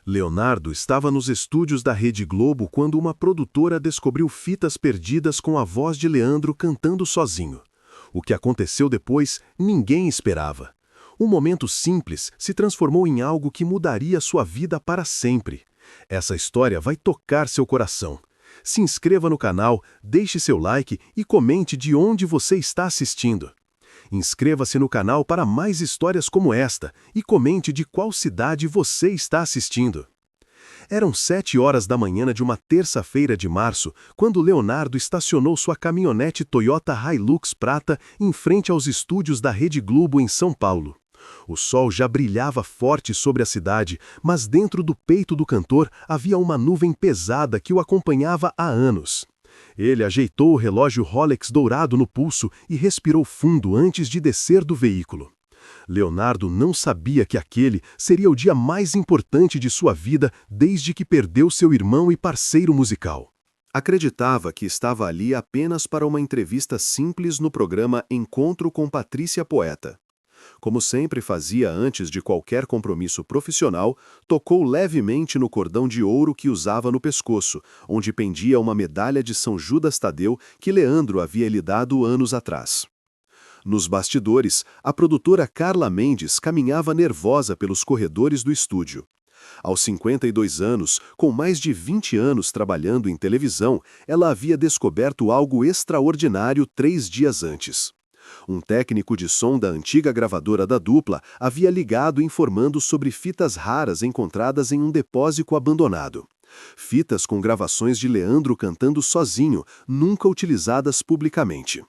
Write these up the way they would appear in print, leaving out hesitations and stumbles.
Leonardo estava nos estúdios da Rede Globo quando uma produtora descobriu fitas perdidas com a voz de Leandro cantando sozinho. O que aconteceu depois, ninguém esperava. Um momento simples se transformou em algo que mudaria sua vida para sempre. Essa história vai tocar seu coração. Se inscreva no canal, deixe seu like e comente de onde você está assistindo. Inscreva-se no canal para mais histórias como esta e comente de qual cidade você está assistindo. Eram 7 horas da manhã de uma terça-feira de março, quando Leonardo estacionou sua caminhonete Toyota Hilux prata em frente aos estúdios da Rede Globo em São Paulo. O sol já brilhava forte sobre a cidade, mas dentro do peito do cantor havia uma nuvem pesada que o acompanhava há anos. Ele ajeitou o relógio Rolex dourado no pulso e respirou fundo antes de descer do veículo. Leonardo não sabia que aquele seria o dia mais importante de sua vida desde que perdeu seu irmão e parceiro musical. Acreditava que estava ali apenas para uma entrevista simples no programa Encontro com Patrícia Poeta. Como sempre fazia antes de qualquer compromisso profissional, tocou levemente no cordão de ouro que usava no pescoço, onde pendia uma medalha de São Judas Tadeu que Leandro havia lhe dado anos atrás. Nos bastidores, a produtora Carla Mendes caminhava nervosa pelos corredores do estúdio. Aos 52 anos, com mais de 20 anos trabalhando em televisão, ela havia descoberto algo extraordinário 3 dias antes. Um técnico de som da antiga gravadora da dupla havia ligado informando sobre fitas raras encontradas em um depósito abandonado. Fitas com gravações de Leandro cantando sozinho, nunca utilizadas publicamente.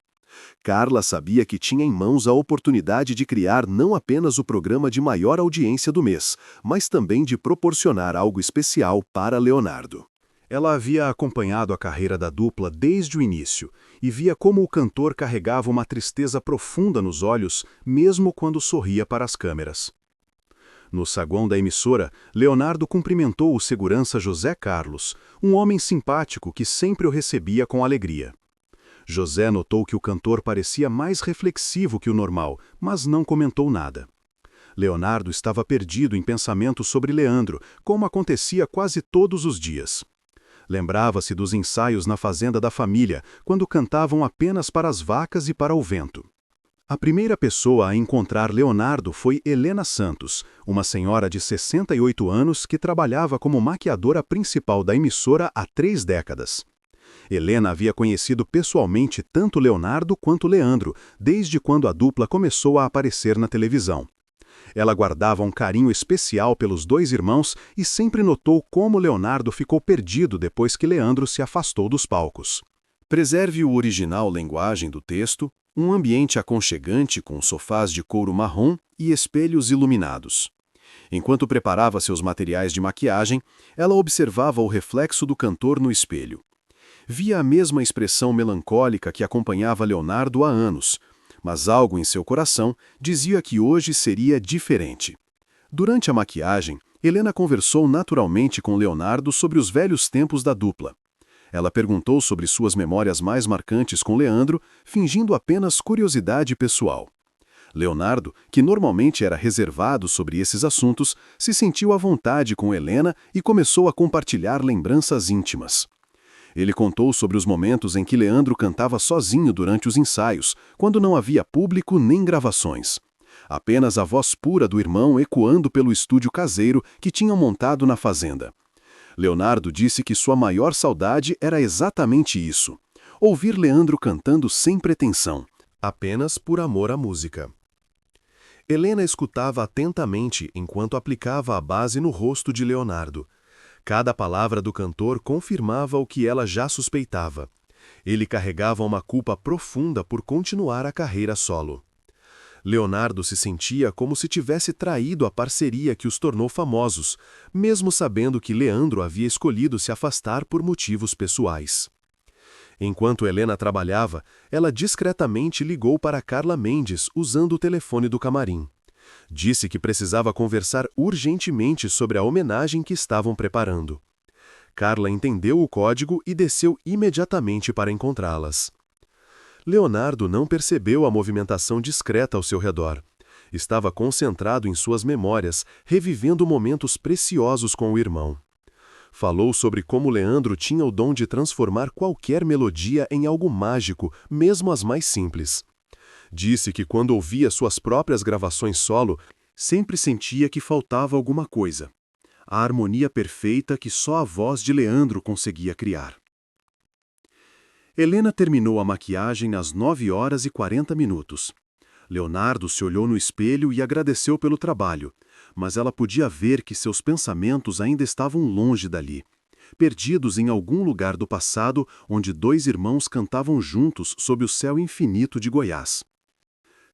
Carla sabia que tinha em mãos a oportunidade de criar não apenas o programa de maior audiência do mês, mas também de proporcionar algo especial para Leonardo. Ela havia acompanhado a carreira da dupla desde o início e via como o cantor carregava uma tristeza profunda nos olhos, mesmo quando sorria para as câmeras. No saguão da emissora, Leonardo cumprimentou o segurança José Carlos, um homem simpático que sempre o recebia com alegria. José notou que o cantor parecia mais reflexivo que o normal, mas não comentou nada. Leonardo estava perdido em pensamentos sobre Leandro, como acontecia quase todos os dias. Lembrava-se dos ensaios na fazenda da família, quando cantavam apenas para as vacas e para o vento. A primeira pessoa a encontrar Leonardo foi Helena Santos, uma senhora de 68 anos que trabalhava como maquiadora principal da emissora há 3 décadas. Helena havia conhecido pessoalmente tanto Leonardo quanto Leandro, desde quando a dupla começou a aparecer na televisão. Ela guardava um carinho especial pelos 2 irmãos e sempre notou como Leonardo ficou perdido depois que Leandro se afastou dos palcos. Preserve o original linguagem do texto, um ambiente aconchegante com sofás de couro marrom e espelhos iluminados. Enquanto preparava seus materiais de maquiagem, ela observava o reflexo do cantor no espelho. Via a mesma expressão melancólica que acompanhava Leonardo há anos, mas algo em seu coração dizia que hoje seria diferente. Durante a maquiagem, Helena conversou naturalmente com Leonardo sobre os velhos tempos da dupla. Ela perguntou sobre suas memórias mais marcantes com Leandro, fingindo apenas curiosidade pessoal. Leonardo, que normalmente era reservado sobre esses assuntos, se sentiu à vontade com Helena e começou a compartilhar lembranças íntimas. Ele contou sobre os momentos em que Leandro cantava sozinho durante os ensaios, quando não havia público nem gravações. Apenas a voz pura do irmão ecoando pelo estúdio caseiro que tinham montado na fazenda. Leonardo disse que sua maior saudade era exatamente isso: ouvir Leandro cantando sem pretensão, apenas por amor à música. Helena escutava atentamente enquanto aplicava a base no rosto de Leonardo. Cada palavra do cantor confirmava o que ela já suspeitava. Ele carregava uma culpa profunda por continuar a carreira solo. Leonardo se sentia como se tivesse traído a parceria que os tornou famosos, mesmo sabendo que Leandro havia escolhido se afastar por motivos pessoais. Enquanto Helena trabalhava, ela discretamente ligou para Carla Mendes usando o telefone do camarim. Disse que precisava conversar urgentemente sobre a homenagem que estavam preparando. Carla entendeu o código e desceu imediatamente para encontrá-las. Leonardo não percebeu a movimentação discreta ao seu redor. Estava concentrado em suas memórias, revivendo momentos preciosos com o irmão. Falou sobre como Leandro tinha o dom de transformar qualquer melodia em algo mágico, mesmo as mais simples. Disse que quando ouvia suas próprias gravações solo, sempre sentia que faltava alguma coisa. A harmonia perfeita que só a voz de Leandro conseguia criar. Helena terminou a maquiagem às 9h40. Leonardo se olhou no espelho e agradeceu pelo trabalho, mas ela podia ver que seus pensamentos ainda estavam longe dali, perdidos em algum lugar do passado onde dois irmãos cantavam juntos sob o céu infinito de Goiás.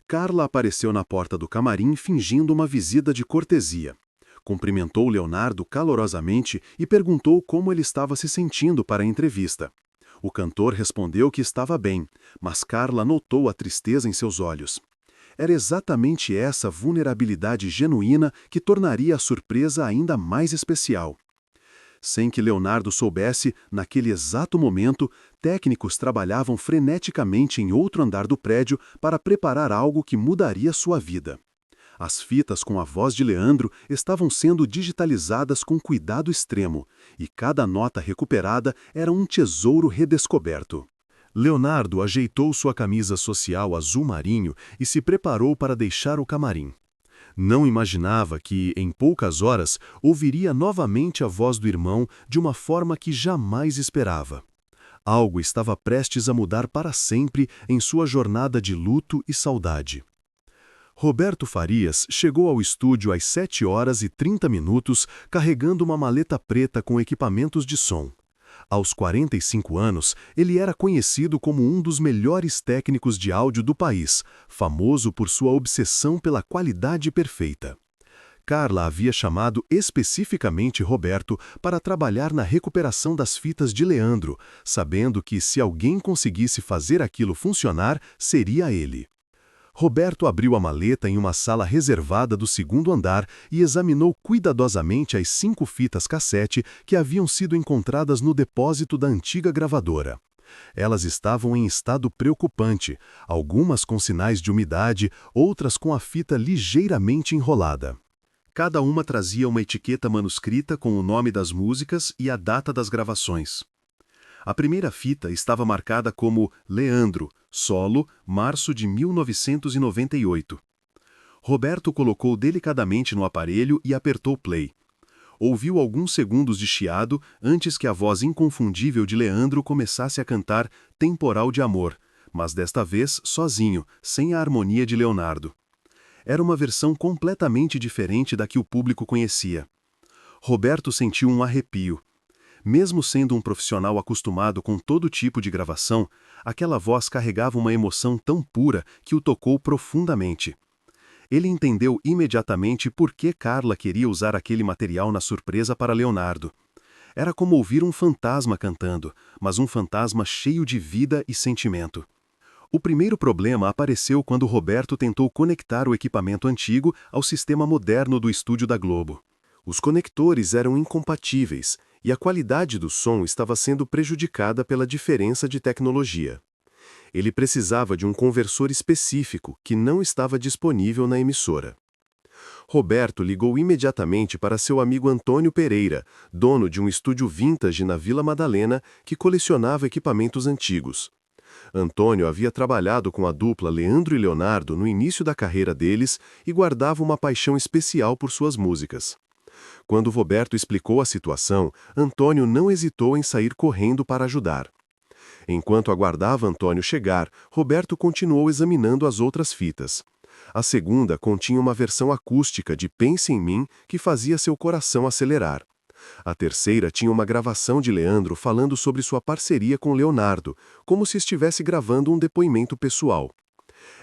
Carla apareceu na porta do camarim fingindo uma visita de cortesia. Cumprimentou Leonardo calorosamente e perguntou como ele estava se sentindo para a entrevista. O cantor respondeu que estava bem, mas Carla notou a tristeza em seus olhos. Era exatamente essa vulnerabilidade genuína que tornaria a surpresa ainda mais especial. Sem que Leonardo soubesse, naquele exato momento, técnicos trabalhavam freneticamente em outro andar do prédio para preparar algo que mudaria sua vida. As fitas com a voz de Leandro estavam sendo digitalizadas com cuidado extremo, e cada nota recuperada era um tesouro redescoberto. Leonardo ajeitou sua camisa social azul marinho e se preparou para deixar o camarim. Não imaginava que, em poucas horas, ouviria novamente a voz do irmão de uma forma que jamais esperava. Algo estava prestes a mudar para sempre em sua jornada de luto e saudade. Roberto Farias chegou ao estúdio às 7h30, carregando uma maleta preta com equipamentos de som. Aos 45 anos, ele era conhecido como um dos melhores técnicos de áudio do país, famoso por sua obsessão pela qualidade perfeita. Carla havia chamado especificamente Roberto para trabalhar na recuperação das fitas de Leandro, sabendo que se alguém conseguisse fazer aquilo funcionar, seria ele. Roberto abriu a maleta em uma sala reservada do segundo andar e examinou cuidadosamente as 5 fitas cassete que haviam sido encontradas no depósito da antiga gravadora. Elas estavam em estado preocupante, algumas com sinais de umidade, outras com a fita ligeiramente enrolada. Cada uma trazia uma etiqueta manuscrita com o nome das músicas e a data das gravações. A primeira fita estava marcada como Leandro, solo, março de 1998. Roberto colocou delicadamente no aparelho e apertou play. Ouviu alguns segundos de chiado antes que a voz inconfundível de Leandro começasse a cantar Temporal de Amor, mas desta vez sozinho, sem a harmonia de Leonardo. Era uma versão completamente diferente da que o público conhecia. Roberto sentiu um arrepio. Mesmo sendo um profissional acostumado com todo tipo de gravação, aquela voz carregava uma emoção tão pura que o tocou profundamente. Ele entendeu imediatamente por que Carla queria usar aquele material na surpresa para Leonardo. Era como ouvir um fantasma cantando, mas um fantasma cheio de vida e sentimento. O primeiro problema apareceu quando Roberto tentou conectar o equipamento antigo ao sistema moderno do estúdio da Globo. Os conectores eram incompatíveis e a qualidade do som estava sendo prejudicada pela diferença de tecnologia. Ele precisava de um conversor específico que não estava disponível na emissora. Roberto ligou imediatamente para seu amigo Antônio Pereira, dono de um estúdio vintage na Vila Madalena que colecionava equipamentos antigos. Antônio havia trabalhado com a dupla Leandro e Leonardo no início da carreira deles e guardava uma paixão especial por suas músicas. Quando Roberto explicou a situação, Antônio não hesitou em sair correndo para ajudar. Enquanto aguardava Antônio chegar, Roberto continuou examinando as outras fitas. A segunda continha uma versão acústica de Pense em Mim que fazia seu coração acelerar. A terceira tinha uma gravação de Leandro falando sobre sua parceria com Leonardo, como se estivesse gravando um depoimento pessoal.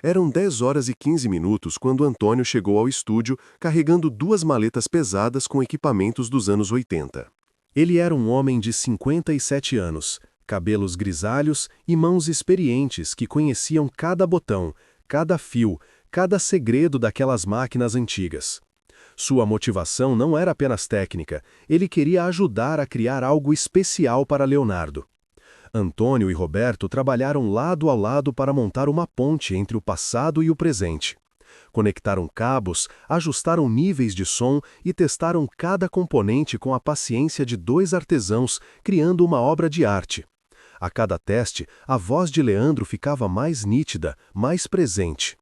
Eram 10h15 quando Antônio chegou ao estúdio carregando 2 maletas pesadas com equipamentos dos anos 80. Ele era um homem de 57 anos, cabelos grisalhos e mãos experientes que conheciam cada botão, cada fio, cada segredo daquelas máquinas antigas. Sua motivação não era apenas técnica, ele queria ajudar a criar algo especial para Leonardo. Antônio e Roberto trabalharam lado a lado para montar uma ponte entre o passado e o presente. Conectaram cabos, ajustaram níveis de som e testaram cada componente com a paciência de dois artesãos, criando uma obra de arte. A cada teste, a voz de Leandro ficava mais nítida, mais presente.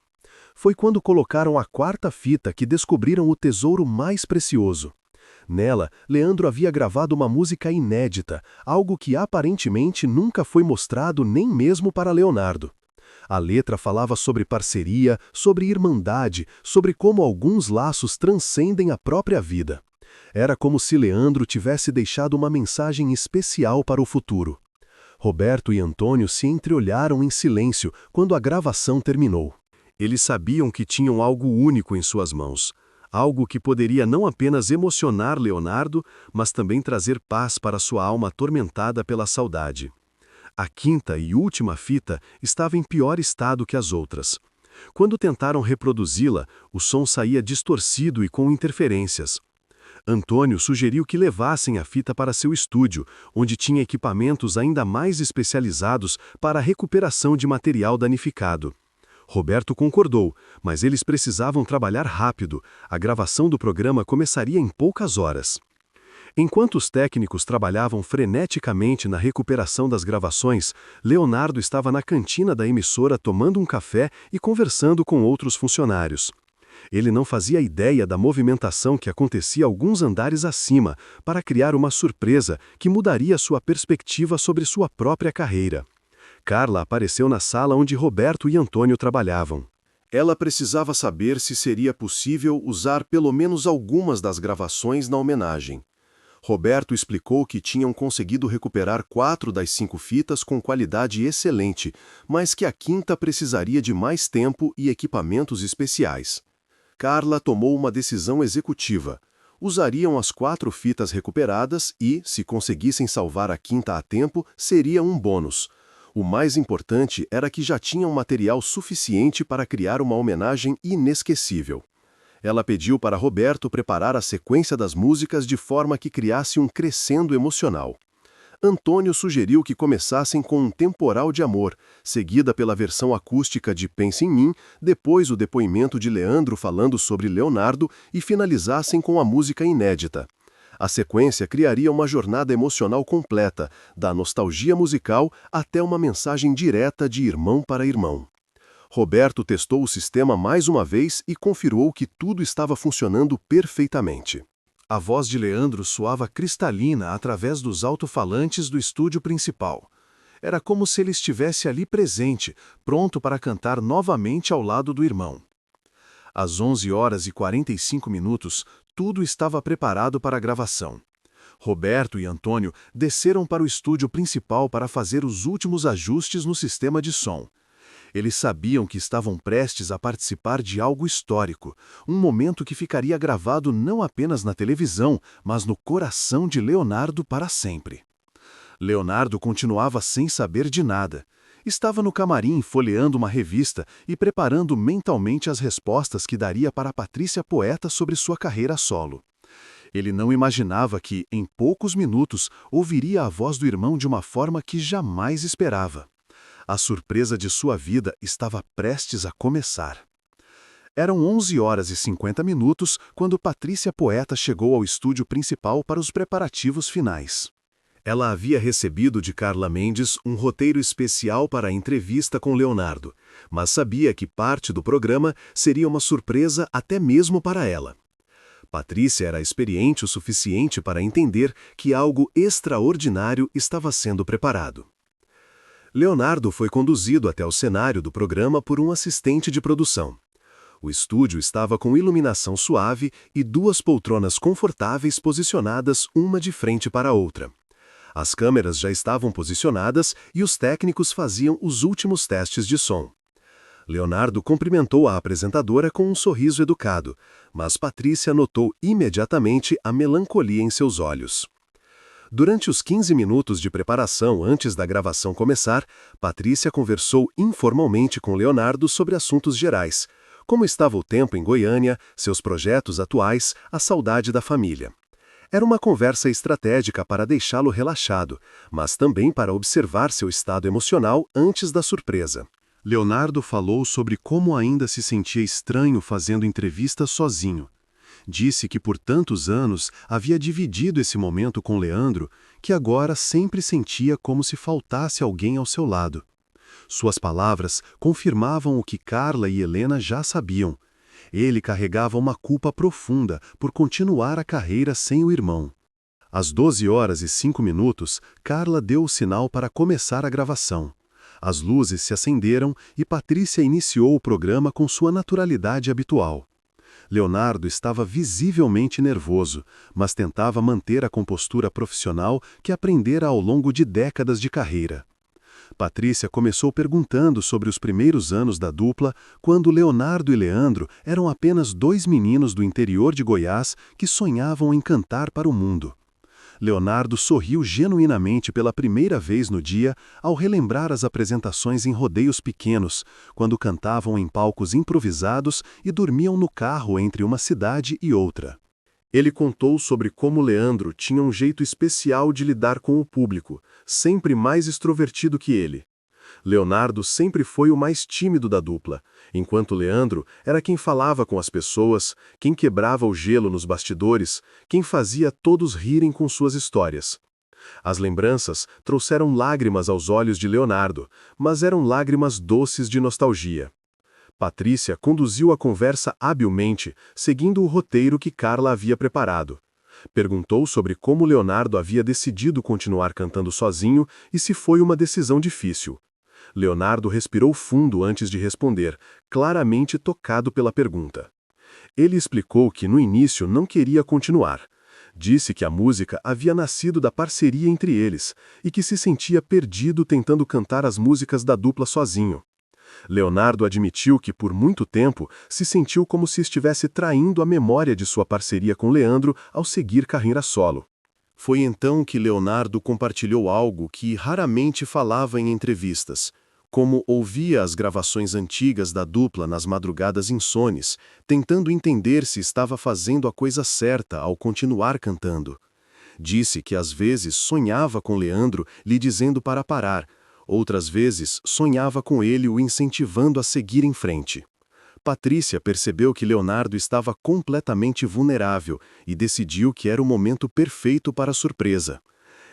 Foi quando colocaram a quarta fita que descobriram o tesouro mais precioso. Nela, Leandro havia gravado uma música inédita, algo que aparentemente nunca foi mostrado nem mesmo para Leonardo. A letra falava sobre parceria, sobre irmandade, sobre como alguns laços transcendem a própria vida. Era como se Leandro tivesse deixado uma mensagem especial para o futuro. Roberto e Antônio se entreolharam em silêncio quando a gravação terminou. Eles sabiam que tinham algo único em suas mãos, algo que poderia não apenas emocionar Leonardo, mas também trazer paz para sua alma atormentada pela saudade. A quinta e última fita estava em pior estado que as outras. Quando tentaram reproduzi-la, o som saía distorcido e com interferências. Antônio sugeriu que levassem a fita para seu estúdio, onde tinha equipamentos ainda mais especializados para a recuperação de material danificado. Roberto concordou, mas eles precisavam trabalhar rápido. A gravação do programa começaria em poucas horas. Enquanto os técnicos trabalhavam freneticamente na recuperação das gravações, Leonardo estava na cantina da emissora tomando um café e conversando com outros funcionários. Ele não fazia ideia da movimentação que acontecia alguns andares acima para criar uma surpresa que mudaria sua perspectiva sobre sua própria carreira. Carla apareceu na sala onde Roberto e Antônio trabalhavam. Ela precisava saber se seria possível usar pelo menos algumas das gravações na homenagem. Roberto explicou que tinham conseguido recuperar 4 das 5 fitas com qualidade excelente, mas que a quinta precisaria de mais tempo e equipamentos especiais. Carla tomou uma decisão executiva. Usariam as 4 fitas recuperadas e, se conseguissem salvar a quinta a tempo, seria um bônus. O mais importante era que já tinham material suficiente para criar uma homenagem inesquecível. Ela pediu para Roberto preparar a sequência das músicas de forma que criasse um crescendo emocional. Antônio sugeriu que começassem com um temporal de amor, seguida pela versão acústica de Pense em Mim, depois o depoimento de Leandro falando sobre Leonardo e finalizassem com a música inédita. A sequência criaria uma jornada emocional completa, da nostalgia musical até uma mensagem direta de irmão para irmão. Roberto testou o sistema mais uma vez e confirmou que tudo estava funcionando perfeitamente. A voz de Leandro soava cristalina através dos alto-falantes do estúdio principal. Era como se ele estivesse ali presente, pronto para cantar novamente ao lado do irmão. Às 11h45, tudo estava preparado para a gravação. Roberto e Antônio desceram para o estúdio principal para fazer os últimos ajustes no sistema de som. Eles sabiam que estavam prestes a participar de algo histórico, um momento que ficaria gravado não apenas na televisão, mas no coração de Leonardo para sempre. Leonardo continuava sem saber de nada. Estava no camarim folheando uma revista e preparando mentalmente as respostas que daria para Patrícia Poeta sobre sua carreira solo. Ele não imaginava que, em poucos minutos, ouviria a voz do irmão de uma forma que jamais esperava. A surpresa de sua vida estava prestes a começar. Eram 11h50 quando Patrícia Poeta chegou ao estúdio principal para os preparativos finais. Ela havia recebido de Carla Mendes um roteiro especial para a entrevista com Leonardo, mas sabia que parte do programa seria uma surpresa até mesmo para ela. Patrícia era experiente o suficiente para entender que algo extraordinário estava sendo preparado. Leonardo foi conduzido até o cenário do programa por um assistente de produção. O estúdio estava com iluminação suave e 2 poltronas confortáveis posicionadas uma de frente para a outra. As câmeras já estavam posicionadas e os técnicos faziam os últimos testes de som. Leonardo cumprimentou a apresentadora com um sorriso educado, mas Patrícia notou imediatamente a melancolia em seus olhos. Durante os 15 minutos de preparação antes da gravação começar, Patrícia conversou informalmente com Leonardo sobre assuntos gerais, como estava o tempo em Goiânia, seus projetos atuais, a saudade da família. Era uma conversa estratégica para deixá-lo relaxado, mas também para observar seu estado emocional antes da surpresa. Leonardo falou sobre como ainda se sentia estranho fazendo entrevistas sozinho. Disse que por tantos anos havia dividido esse momento com Leandro, que agora sempre sentia como se faltasse alguém ao seu lado. Suas palavras confirmavam o que Carla e Helena já sabiam. Ele carregava uma culpa profunda por continuar a carreira sem o irmão. Às 12h05, Carla deu o sinal para começar a gravação. As luzes se acenderam e Patrícia iniciou o programa com sua naturalidade habitual. Leonardo estava visivelmente nervoso, mas tentava manter a compostura profissional que aprendera ao longo de décadas de carreira. Patrícia começou perguntando sobre os primeiros anos da dupla, quando Leonardo e Leandro eram apenas dois meninos do interior de Goiás que sonhavam em cantar para o mundo. Leonardo sorriu genuinamente pela primeira vez no dia ao relembrar as apresentações em rodeios pequenos, quando cantavam em palcos improvisados e dormiam no carro entre uma cidade e outra. Ele contou sobre como Leandro tinha um jeito especial de lidar com o público, sempre mais extrovertido que ele. Leonardo sempre foi o mais tímido da dupla, enquanto Leandro era quem falava com as pessoas, quem quebrava o gelo nos bastidores, quem fazia todos rirem com suas histórias. As lembranças trouxeram lágrimas aos olhos de Leonardo, mas eram lágrimas doces de nostalgia. Patrícia conduziu a conversa habilmente, seguindo o roteiro que Carla havia preparado. Perguntou sobre como Leonardo havia decidido continuar cantando sozinho e se foi uma decisão difícil. Leonardo respirou fundo antes de responder, claramente tocado pela pergunta. Ele explicou que no início não queria continuar. Disse que a música havia nascido da parceria entre eles e que se sentia perdido tentando cantar as músicas da dupla sozinho. Leonardo admitiu que por muito tempo se sentiu como se estivesse traindo a memória de sua parceria com Leandro ao seguir carreira solo. Foi então que Leonardo compartilhou algo que raramente falava em entrevistas, como ouvia as gravações antigas da dupla nas madrugadas insones, tentando entender se estava fazendo a coisa certa ao continuar cantando. Disse que às vezes sonhava com Leandro lhe dizendo para parar, outras vezes sonhava com ele o incentivando a seguir em frente. Patrícia percebeu que Leonardo estava completamente vulnerável e decidiu que era o momento perfeito para a surpresa.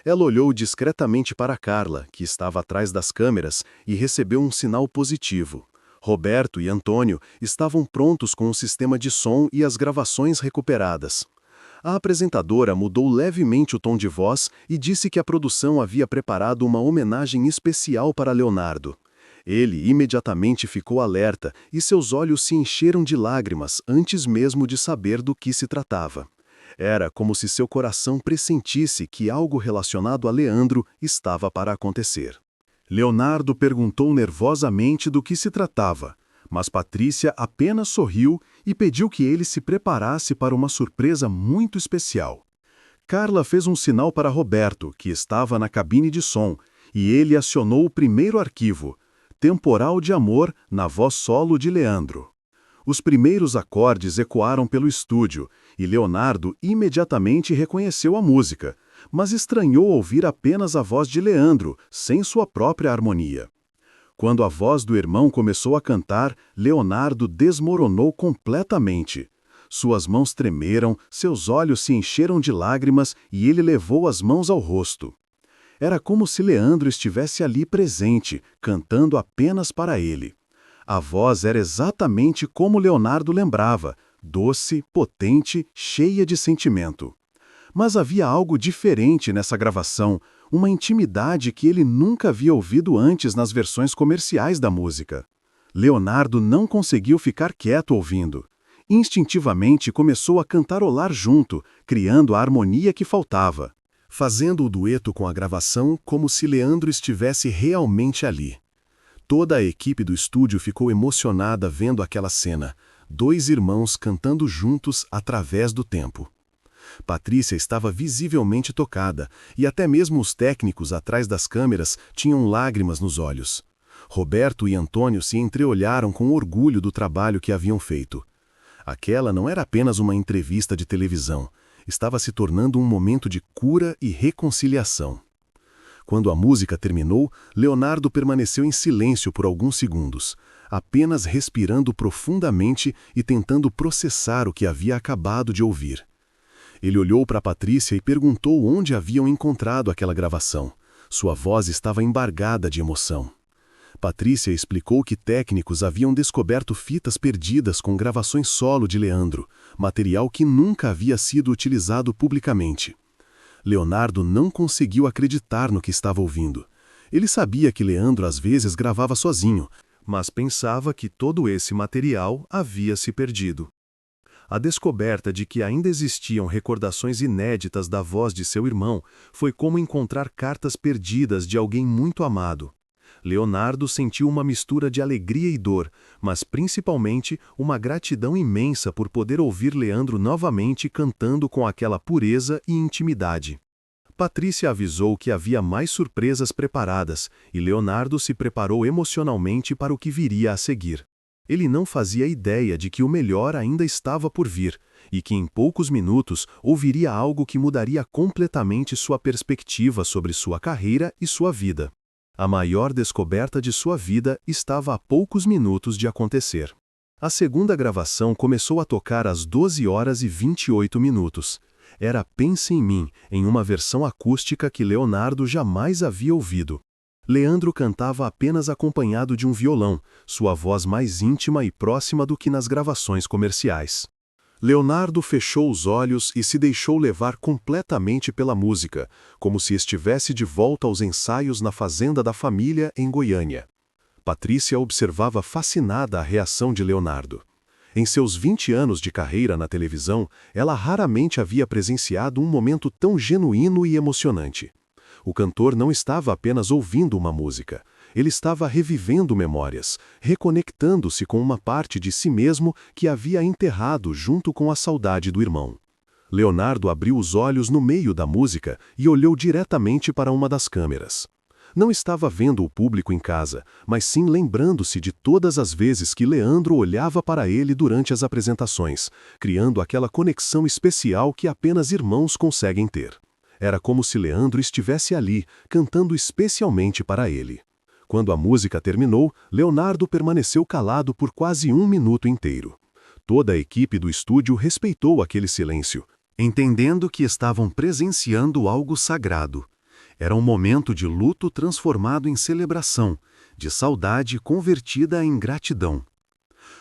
Ela olhou discretamente para Carla, que estava atrás das câmeras, e recebeu um sinal positivo. Roberto e Antônio estavam prontos com o sistema de som e as gravações recuperadas. A apresentadora mudou levemente o tom de voz e disse que a produção havia preparado uma homenagem especial para Leonardo. Ele imediatamente ficou alerta e seus olhos se encheram de lágrimas antes mesmo de saber do que se tratava. Era como se seu coração pressentisse que algo relacionado a Leandro estava para acontecer. Leonardo perguntou nervosamente do que se tratava, mas Patrícia apenas sorriu e pediu que ele se preparasse para uma surpresa muito especial. Carla fez um sinal para Roberto, que estava na cabine de som, e ele acionou o primeiro arquivo, Temporal de Amor, na voz solo de Leandro. Os primeiros acordes ecoaram pelo estúdio, e Leonardo imediatamente reconheceu a música, mas estranhou ouvir apenas a voz de Leandro, sem sua própria harmonia. Quando a voz do irmão começou a cantar, Leonardo desmoronou completamente. Suas mãos tremeram, seus olhos se encheram de lágrimas e ele levou as mãos ao rosto. Era como se Leandro estivesse ali presente, cantando apenas para ele. A voz era exatamente como Leonardo lembrava, doce, potente, cheia de sentimento. Mas havia algo diferente nessa gravação, uma intimidade que ele nunca havia ouvido antes nas versões comerciais da música. Leonardo não conseguiu ficar quieto ouvindo. Instintivamente começou a cantarolar junto, criando a harmonia que faltava, fazendo o dueto com a gravação como se Leandro estivesse realmente ali. Toda a equipe do estúdio ficou emocionada vendo aquela cena, dois irmãos cantando juntos através do tempo. Patrícia estava visivelmente tocada, e até mesmo os técnicos atrás das câmeras tinham lágrimas nos olhos. Roberto e Antônio se entreolharam com orgulho do trabalho que haviam feito. Aquela não era apenas uma entrevista de televisão, estava se tornando um momento de cura e reconciliação. Quando a música terminou, Leonardo permaneceu em silêncio por alguns segundos, apenas respirando profundamente e tentando processar o que havia acabado de ouvir. Ele olhou para Patrícia e perguntou onde haviam encontrado aquela gravação. Sua voz estava embargada de emoção. Patrícia explicou que técnicos haviam descoberto fitas perdidas com gravações solo de Leandro, material que nunca havia sido utilizado publicamente. Leonardo não conseguiu acreditar no que estava ouvindo. Ele sabia que Leandro às vezes gravava sozinho, mas pensava que todo esse material havia se perdido. A descoberta de que ainda existiam recordações inéditas da voz de seu irmão foi como encontrar cartas perdidas de alguém muito amado. Leonardo sentiu uma mistura de alegria e dor, mas principalmente uma gratidão imensa por poder ouvir Leandro novamente cantando com aquela pureza e intimidade. Patrícia avisou que havia mais surpresas preparadas, e Leonardo se preparou emocionalmente para o que viria a seguir. Ele não fazia ideia de que o melhor ainda estava por vir, e que em poucos minutos ouviria algo que mudaria completamente sua perspectiva sobre sua carreira e sua vida. A maior descoberta de sua vida estava a poucos minutos de acontecer. A segunda gravação começou a tocar às 12h28. Era Pense em Mim, em uma versão acústica que Leonardo jamais havia ouvido. Leandro cantava apenas acompanhado de um violão, sua voz mais íntima e próxima do que nas gravações comerciais. Leonardo fechou os olhos e se deixou levar completamente pela música, como se estivesse de volta aos ensaios na fazenda da família em Goiânia. Patrícia observava fascinada a reação de Leonardo. Em seus 20 anos de carreira na televisão, ela raramente havia presenciado um momento tão genuíno e emocionante. O cantor não estava apenas ouvindo uma música. Ele estava revivendo memórias, reconectando-se com uma parte de si mesmo que havia enterrado junto com a saudade do irmão. Leonardo abriu os olhos no meio da música e olhou diretamente para uma das câmeras. Não estava vendo o público em casa, mas sim lembrando-se de todas as vezes que Leandro olhava para ele durante as apresentações, criando aquela conexão especial que apenas irmãos conseguem ter. Era como se Leandro estivesse ali, cantando especialmente para ele. Quando a música terminou, Leonardo permaneceu calado por quase 1 minuto inteiro. Toda a equipe do estúdio respeitou aquele silêncio, entendendo que estavam presenciando algo sagrado. Era um momento de luto transformado em celebração, de saudade convertida em gratidão.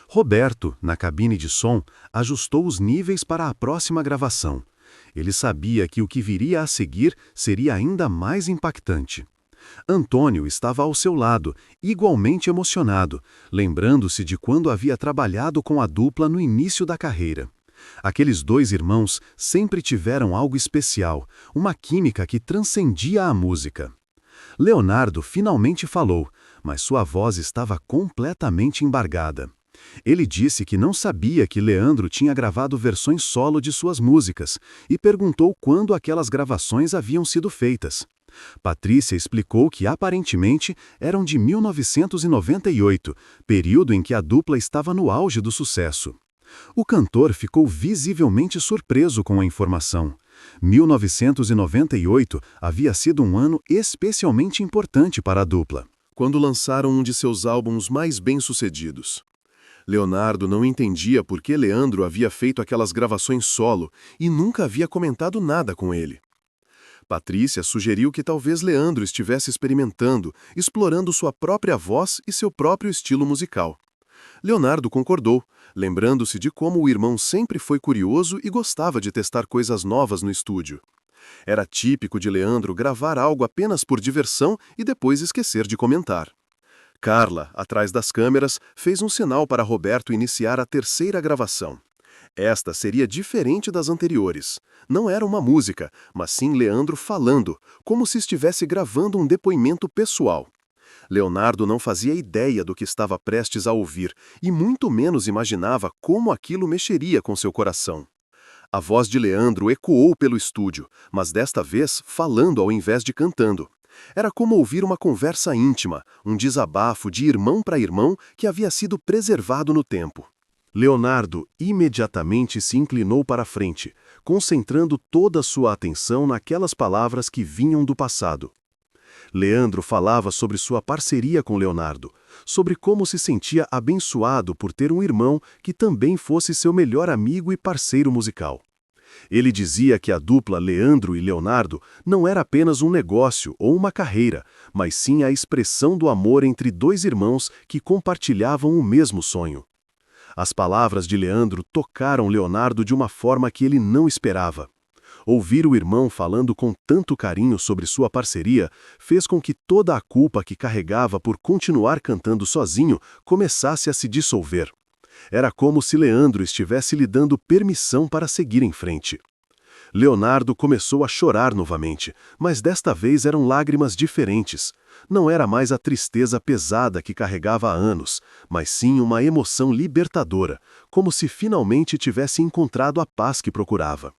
Roberto, na cabine de som, ajustou os níveis para a próxima gravação. Ele sabia que o que viria a seguir seria ainda mais impactante. Antônio estava ao seu lado, igualmente emocionado, lembrando-se de quando havia trabalhado com a dupla no início da carreira. Aqueles dois irmãos sempre tiveram algo especial, uma química que transcendia a música. Leonardo finalmente falou, mas sua voz estava completamente embargada. Ele disse que não sabia que Leandro tinha gravado versões solo de suas músicas e perguntou quando aquelas gravações haviam sido feitas. Patrícia explicou que aparentemente eram de 1998, período em que a dupla estava no auge do sucesso. O cantor ficou visivelmente surpreso com a informação. 1998 havia sido um ano especialmente importante para a dupla, quando lançaram um de seus álbuns mais bem-sucedidos. Leonardo não entendia por que Leandro havia feito aquelas gravações solo e nunca havia comentado nada com ele. Patrícia sugeriu que talvez Leandro estivesse experimentando, explorando sua própria voz e seu próprio estilo musical. Leonardo concordou, lembrando-se de como o irmão sempre foi curioso e gostava de testar coisas novas no estúdio. Era típico de Leandro gravar algo apenas por diversão e depois esquecer de comentar. Carla, atrás das câmeras, fez um sinal para Roberto iniciar a terceira gravação. Esta seria diferente das anteriores. Não era uma música, mas sim Leandro falando, como se estivesse gravando um depoimento pessoal. Leonardo não fazia ideia do que estava prestes a ouvir e muito menos imaginava como aquilo mexeria com seu coração. A voz de Leandro ecoou pelo estúdio, mas desta vez falando ao invés de cantando. Era como ouvir uma conversa íntima, um desabafo de irmão para irmão que havia sido preservado no tempo. Leonardo imediatamente se inclinou para a frente, concentrando toda a sua atenção naquelas palavras que vinham do passado. Leandro falava sobre sua parceria com Leonardo, sobre como se sentia abençoado por ter um irmão que também fosse seu melhor amigo e parceiro musical. Ele dizia que a dupla Leandro e Leonardo não era apenas um negócio ou uma carreira, mas sim a expressão do amor entre dois irmãos que compartilhavam o mesmo sonho. As palavras de Leandro tocaram Leonardo de uma forma que ele não esperava. Ouvir o irmão falando com tanto carinho sobre sua parceria fez com que toda a culpa que carregava por continuar cantando sozinho começasse a se dissolver. Era como se Leandro estivesse lhe dando permissão para seguir em frente. Leonardo começou a chorar novamente, mas desta vez eram lágrimas diferentes. Não era mais a tristeza pesada que carregava há anos, mas sim uma emoção libertadora, como se finalmente tivesse encontrado a paz que procurava.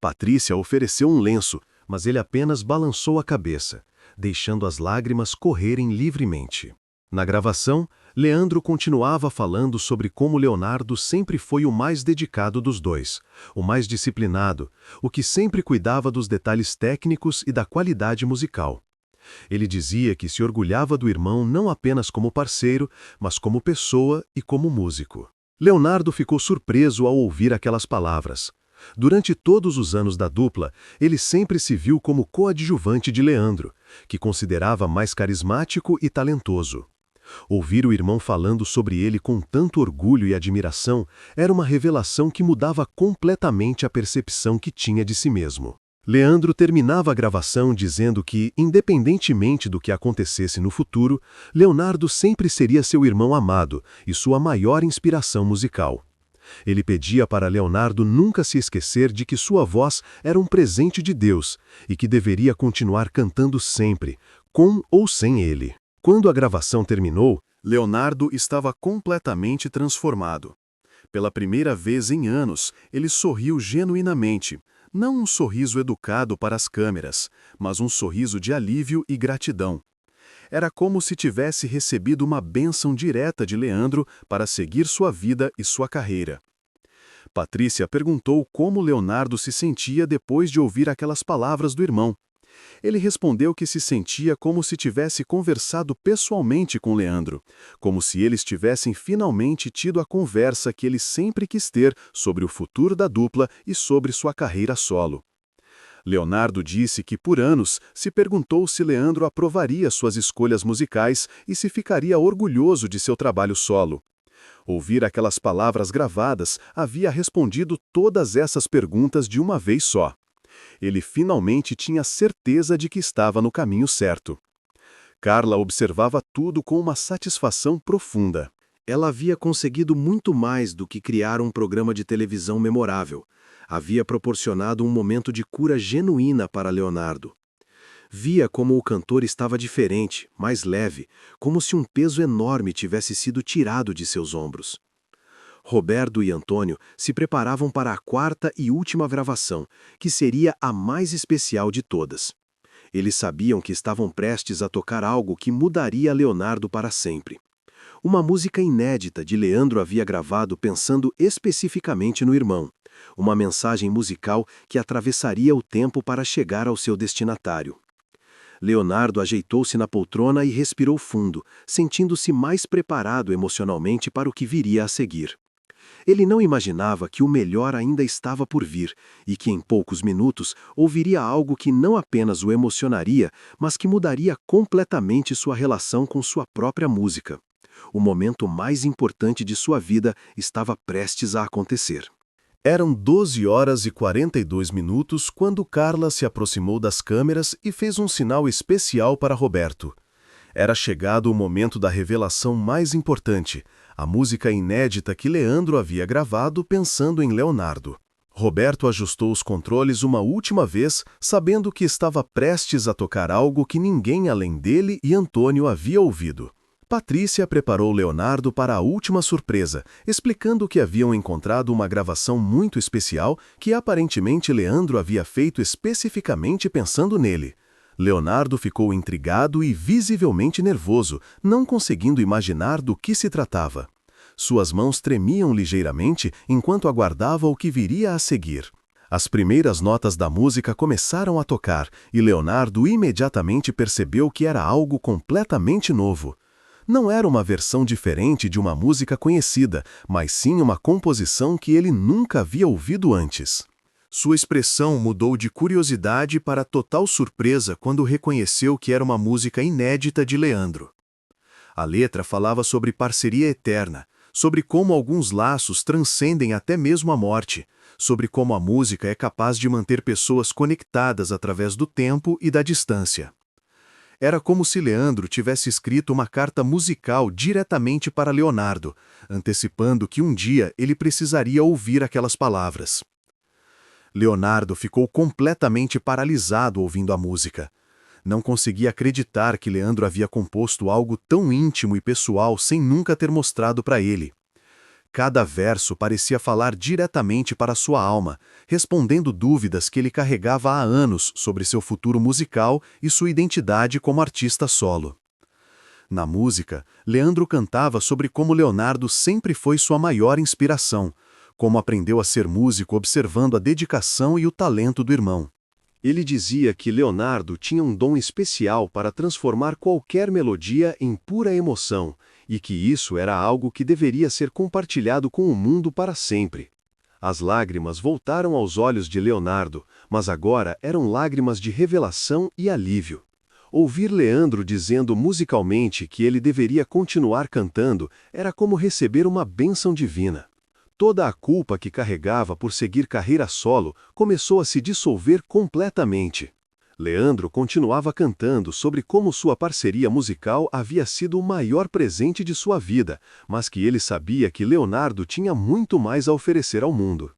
Patrícia ofereceu um lenço, mas ele apenas balançou a cabeça, deixando as lágrimas correrem livremente. Na gravação, Leandro continuava falando sobre como Leonardo sempre foi o mais dedicado dos dois, o mais disciplinado, o que sempre cuidava dos detalhes técnicos e da qualidade musical. Ele dizia que se orgulhava do irmão não apenas como parceiro, mas como pessoa e como músico. Leonardo ficou surpreso ao ouvir aquelas palavras. Durante todos os anos da dupla, ele sempre se viu como coadjuvante de Leandro, que considerava mais carismático e talentoso. Ouvir o irmão falando sobre ele com tanto orgulho e admiração era uma revelação que mudava completamente a percepção que tinha de si mesmo. Leandro terminava a gravação dizendo que, independentemente do que acontecesse no futuro, Leonardo sempre seria seu irmão amado e sua maior inspiração musical. Ele pedia para Leonardo nunca se esquecer de que sua voz era um presente de Deus e que deveria continuar cantando sempre, com ou sem ele. Quando a gravação terminou, Leonardo estava completamente transformado. Pela primeira vez em anos, ele sorriu genuinamente, não um sorriso educado para as câmeras, mas um sorriso de alívio e gratidão. Era como se tivesse recebido uma bênção direta de Leandro para seguir sua vida e sua carreira. Patrícia perguntou como Leonardo se sentia depois de ouvir aquelas palavras do irmão. Ele respondeu que se sentia como se tivesse conversado pessoalmente com Leandro, como se eles tivessem finalmente tido a conversa que ele sempre quis ter sobre o futuro da dupla e sobre sua carreira solo. Leonardo disse que por anos se perguntou se Leandro aprovaria suas escolhas musicais e se ficaria orgulhoso de seu trabalho solo. Ouvir aquelas palavras gravadas havia respondido todas essas perguntas de uma vez só. Ele finalmente tinha certeza de que estava no caminho certo. Carla observava tudo com uma satisfação profunda. Ela havia conseguido muito mais do que criar um programa de televisão memorável. Havia proporcionado um momento de cura genuína para Leonardo. Via como o cantor estava diferente, mais leve, como se um peso enorme tivesse sido tirado de seus ombros. Roberto e Antônio se preparavam para a quarta e última gravação, que seria a mais especial de todas. Eles sabiam que estavam prestes a tocar algo que mudaria Leonardo para sempre. Uma música inédita de Leandro havia gravado pensando especificamente no irmão. Uma mensagem musical que atravessaria o tempo para chegar ao seu destinatário. Leonardo ajeitou-se na poltrona e respirou fundo, sentindo-se mais preparado emocionalmente para o que viria a seguir. Ele não imaginava que o melhor ainda estava por vir e que em poucos minutos ouviria algo que não apenas o emocionaria, mas que mudaria completamente sua relação com sua própria música. O momento mais importante de sua vida estava prestes a acontecer. Eram 12h42 quando Carla se aproximou das câmeras e fez um sinal especial para Roberto. Era chegado o momento da revelação mais importante, a música inédita que Leandro havia gravado pensando em Leonardo. Roberto ajustou os controles uma última vez, sabendo que estava prestes a tocar algo que ninguém além dele e Antônio havia ouvido. Patrícia preparou Leonardo para a última surpresa, explicando que haviam encontrado uma gravação muito especial que aparentemente Leandro havia feito especificamente pensando nele. Leonardo ficou intrigado e visivelmente nervoso, não conseguindo imaginar do que se tratava. Suas mãos tremiam ligeiramente enquanto aguardava o que viria a seguir. As primeiras notas da música começaram a tocar e Leonardo imediatamente percebeu que era algo completamente novo. Não era uma versão diferente de uma música conhecida, mas sim uma composição que ele nunca havia ouvido antes. Sua expressão mudou de curiosidade para total surpresa quando reconheceu que era uma música inédita de Leandro. A letra falava sobre parceria eterna, sobre como alguns laços transcendem até mesmo a morte, sobre como a música é capaz de manter pessoas conectadas através do tempo e da distância. Era como se Leandro tivesse escrito uma carta musical diretamente para Leonardo, antecipando que um dia ele precisaria ouvir aquelas palavras. Leonardo ficou completamente paralisado ouvindo a música. Não conseguia acreditar que Leandro havia composto algo tão íntimo e pessoal sem nunca ter mostrado para ele. Cada verso parecia falar diretamente para sua alma, respondendo dúvidas que ele carregava há anos sobre seu futuro musical e sua identidade como artista solo. Na música, Leandro cantava sobre como Leonardo sempre foi sua maior inspiração, como aprendeu a ser músico observando a dedicação e o talento do irmão. Ele dizia que Leonardo tinha um dom especial para transformar qualquer melodia em pura emoção, e que isso era algo que deveria ser compartilhado com o mundo para sempre. As lágrimas voltaram aos olhos de Leonardo, mas agora eram lágrimas de revelação e alívio. Ouvir Leandro dizendo musicalmente que ele deveria continuar cantando era como receber uma bênção divina. Toda a culpa que carregava por seguir carreira solo começou a se dissolver completamente. Leandro continuava cantando sobre como sua parceria musical havia sido o maior presente de sua vida, mas que ele sabia que Leonardo tinha muito mais a oferecer ao mundo.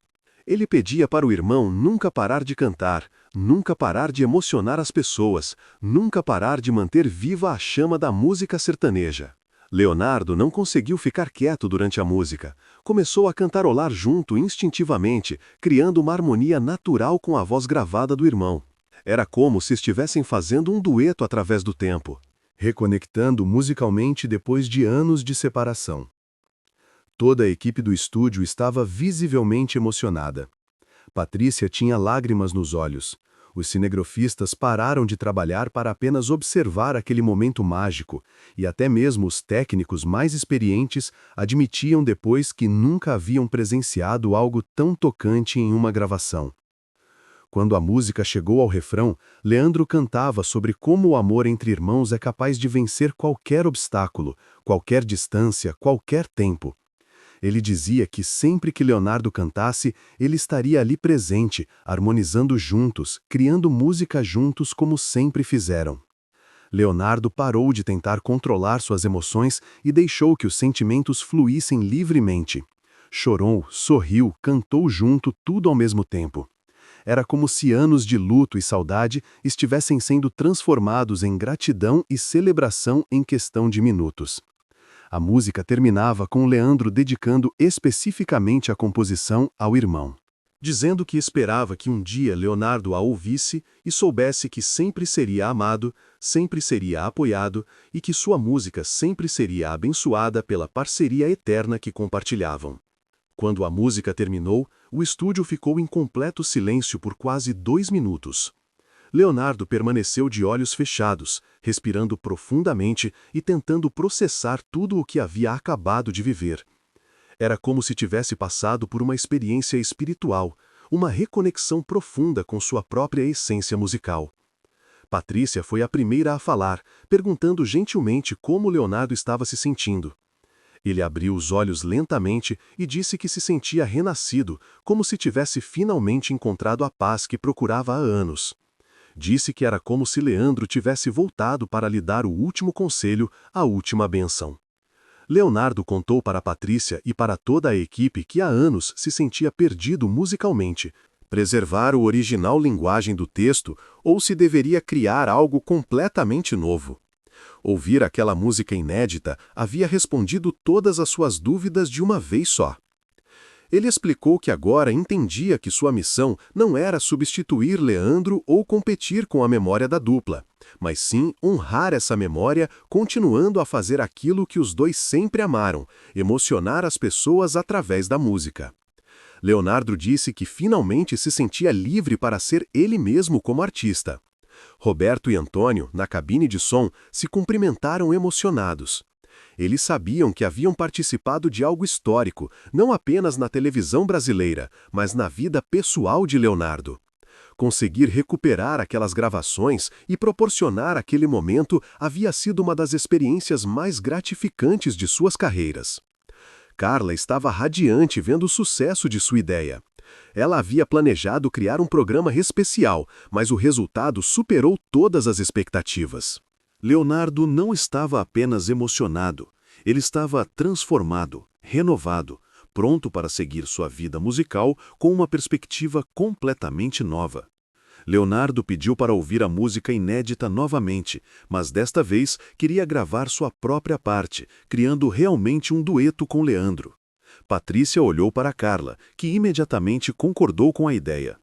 Ele pedia para o irmão nunca parar de cantar, nunca parar de emocionar as pessoas, nunca parar de manter viva a chama da música sertaneja. Leonardo não conseguiu ficar quieto durante a música. Começou a cantarolar junto instintivamente, criando uma harmonia natural com a voz gravada do irmão. Era como se estivessem fazendo um dueto através do tempo, reconectando musicalmente depois de anos de separação. Toda a equipe do estúdio estava visivelmente emocionada. Patrícia tinha lágrimas nos olhos. Os cinegrafistas pararam de trabalhar para apenas observar aquele momento mágico, e até mesmo os técnicos mais experientes admitiam depois que nunca haviam presenciado algo tão tocante em uma gravação. Quando a música chegou ao refrão, Leandro cantava sobre como o amor entre irmãos é capaz de vencer qualquer obstáculo, qualquer distância, qualquer tempo. Ele dizia que sempre que Leonardo cantasse, ele estaria ali presente, harmonizando juntos, criando música juntos como sempre fizeram. Leonardo parou de tentar controlar suas emoções e deixou que os sentimentos fluíssem livremente. Chorou, sorriu, cantou junto, tudo ao mesmo tempo. Era como se anos de luto e saudade estivessem sendo transformados em gratidão e celebração em questão de minutos. A música terminava com Leandro dedicando especificamente a composição ao irmão, dizendo que esperava que um dia Leonardo a ouvisse e soubesse que sempre seria amado, sempre seria apoiado e que sua música sempre seria abençoada pela parceria eterna que compartilhavam. Quando a música terminou, o estúdio ficou em completo silêncio por quase 2 minutos. Leonardo permaneceu de olhos fechados, respirando profundamente e tentando processar tudo o que havia acabado de viver. Era como se tivesse passado por uma experiência espiritual, uma reconexão profunda com sua própria essência musical. Patrícia foi a primeira a falar, perguntando gentilmente como Leonardo estava se sentindo. Ele abriu os olhos lentamente e disse que se sentia renascido, como se tivesse finalmente encontrado a paz que procurava há anos. Disse que era como se Leandro tivesse voltado para lhe dar o último conselho, a última bênção. Leonardo contou para Patrícia e para toda a equipe que há anos se sentia perdido musicalmente, preservar o original linguagem do texto ou se deveria criar algo completamente novo. Ouvir aquela música inédita havia respondido todas as suas dúvidas de uma vez só. Ele explicou que agora entendia que sua missão não era substituir Leandro ou competir com a memória da dupla, mas sim honrar essa memória continuando a fazer aquilo que os dois sempre amaram, emocionar as pessoas através da música. Leonardo disse que finalmente se sentia livre para ser ele mesmo como artista. Roberto e Antônio, na cabine de som, se cumprimentaram emocionados. Eles sabiam que haviam participado de algo histórico, não apenas na televisão brasileira, mas na vida pessoal de Leonardo. Conseguir recuperar aquelas gravações e proporcionar aquele momento havia sido uma das experiências mais gratificantes de suas carreiras. Carla estava radiante vendo o sucesso de sua ideia. Ela havia planejado criar um programa especial, mas o resultado superou todas as expectativas. Leonardo não estava apenas emocionado, ele estava transformado, renovado, pronto para seguir sua vida musical com uma perspectiva completamente nova. Leonardo pediu para ouvir a música inédita novamente, mas desta vez queria gravar sua própria parte, criando realmente um dueto com Leandro. Patrícia olhou para Carla, que imediatamente concordou com a ideia.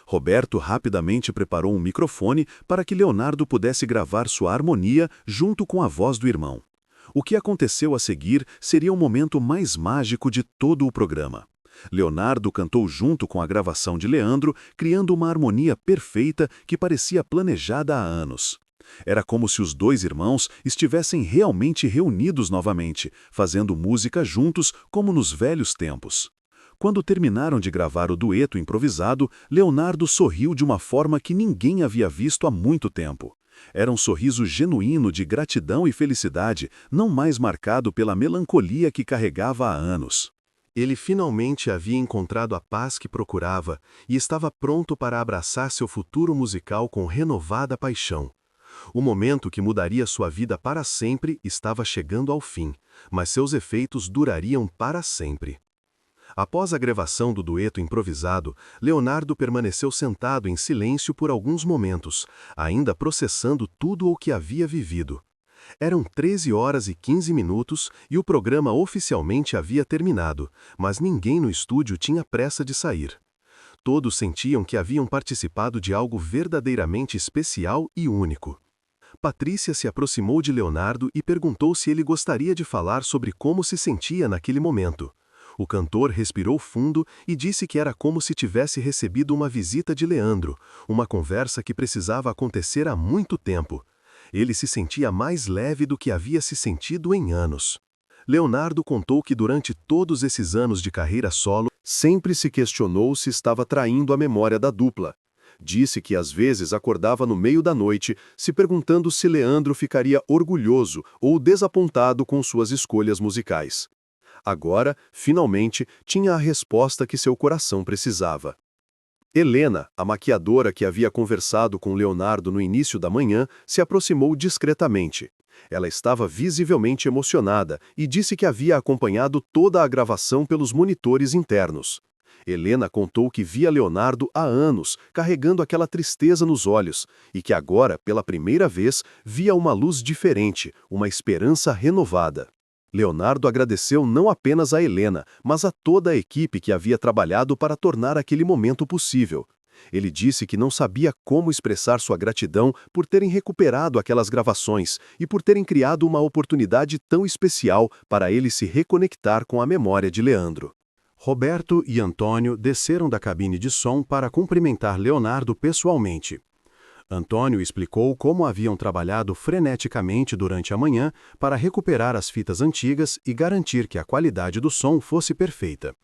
Roberto rapidamente preparou um microfone para que Leonardo pudesse gravar sua harmonia junto com a voz do irmão. O que aconteceu a seguir seria o momento mais mágico de todo o programa. Leonardo cantou junto com a gravação de Leandro, criando uma harmonia perfeita que parecia planejada há anos. Era como se os dois irmãos estivessem realmente reunidos novamente, fazendo música juntos como nos velhos tempos. Quando terminaram de gravar o dueto improvisado, Leonardo sorriu de uma forma que ninguém havia visto há muito tempo. Era um sorriso genuíno de gratidão e felicidade, não mais marcado pela melancolia que carregava há anos. Ele finalmente havia encontrado a paz que procurava e estava pronto para abraçar seu futuro musical com renovada paixão. O momento que mudaria sua vida para sempre estava chegando ao fim, mas seus efeitos durariam para sempre. Após a gravação do dueto improvisado, Leonardo permaneceu sentado em silêncio por alguns momentos, ainda processando tudo o que havia vivido. Eram 13h15 e o programa oficialmente havia terminado, mas ninguém no estúdio tinha pressa de sair. Todos sentiam que haviam participado de algo verdadeiramente especial e único. Patrícia se aproximou de Leonardo e perguntou se ele gostaria de falar sobre como se sentia naquele momento. O cantor respirou fundo e disse que era como se tivesse recebido uma visita de Leandro, uma conversa que precisava acontecer há muito tempo. Ele se sentia mais leve do que havia se sentido em anos. Leonardo contou que durante todos esses anos de carreira solo, sempre se questionou se estava traindo a memória da dupla. Disse que às vezes acordava no meio da noite, se perguntando se Leandro ficaria orgulhoso ou desapontado com suas escolhas musicais. Agora, finalmente, tinha a resposta que seu coração precisava. Helena, a maquiadora que havia conversado com Leonardo no início da manhã, se aproximou discretamente. Ela estava visivelmente emocionada e disse que havia acompanhado toda a gravação pelos monitores internos. Helena contou que via Leonardo há anos, carregando aquela tristeza nos olhos, e que agora, pela primeira vez, via uma luz diferente, uma esperança renovada. Leonardo agradeceu não apenas a Helena, mas a toda a equipe que havia trabalhado para tornar aquele momento possível. Ele disse que não sabia como expressar sua gratidão por terem recuperado aquelas gravações e por terem criado uma oportunidade tão especial para ele se reconectar com a memória de Leandro. Roberto e Antônio desceram da cabine de som para cumprimentar Leonardo pessoalmente. Antônio explicou como haviam trabalhado freneticamente durante a manhã para recuperar as fitas antigas e garantir que a qualidade do som fosse perfeita.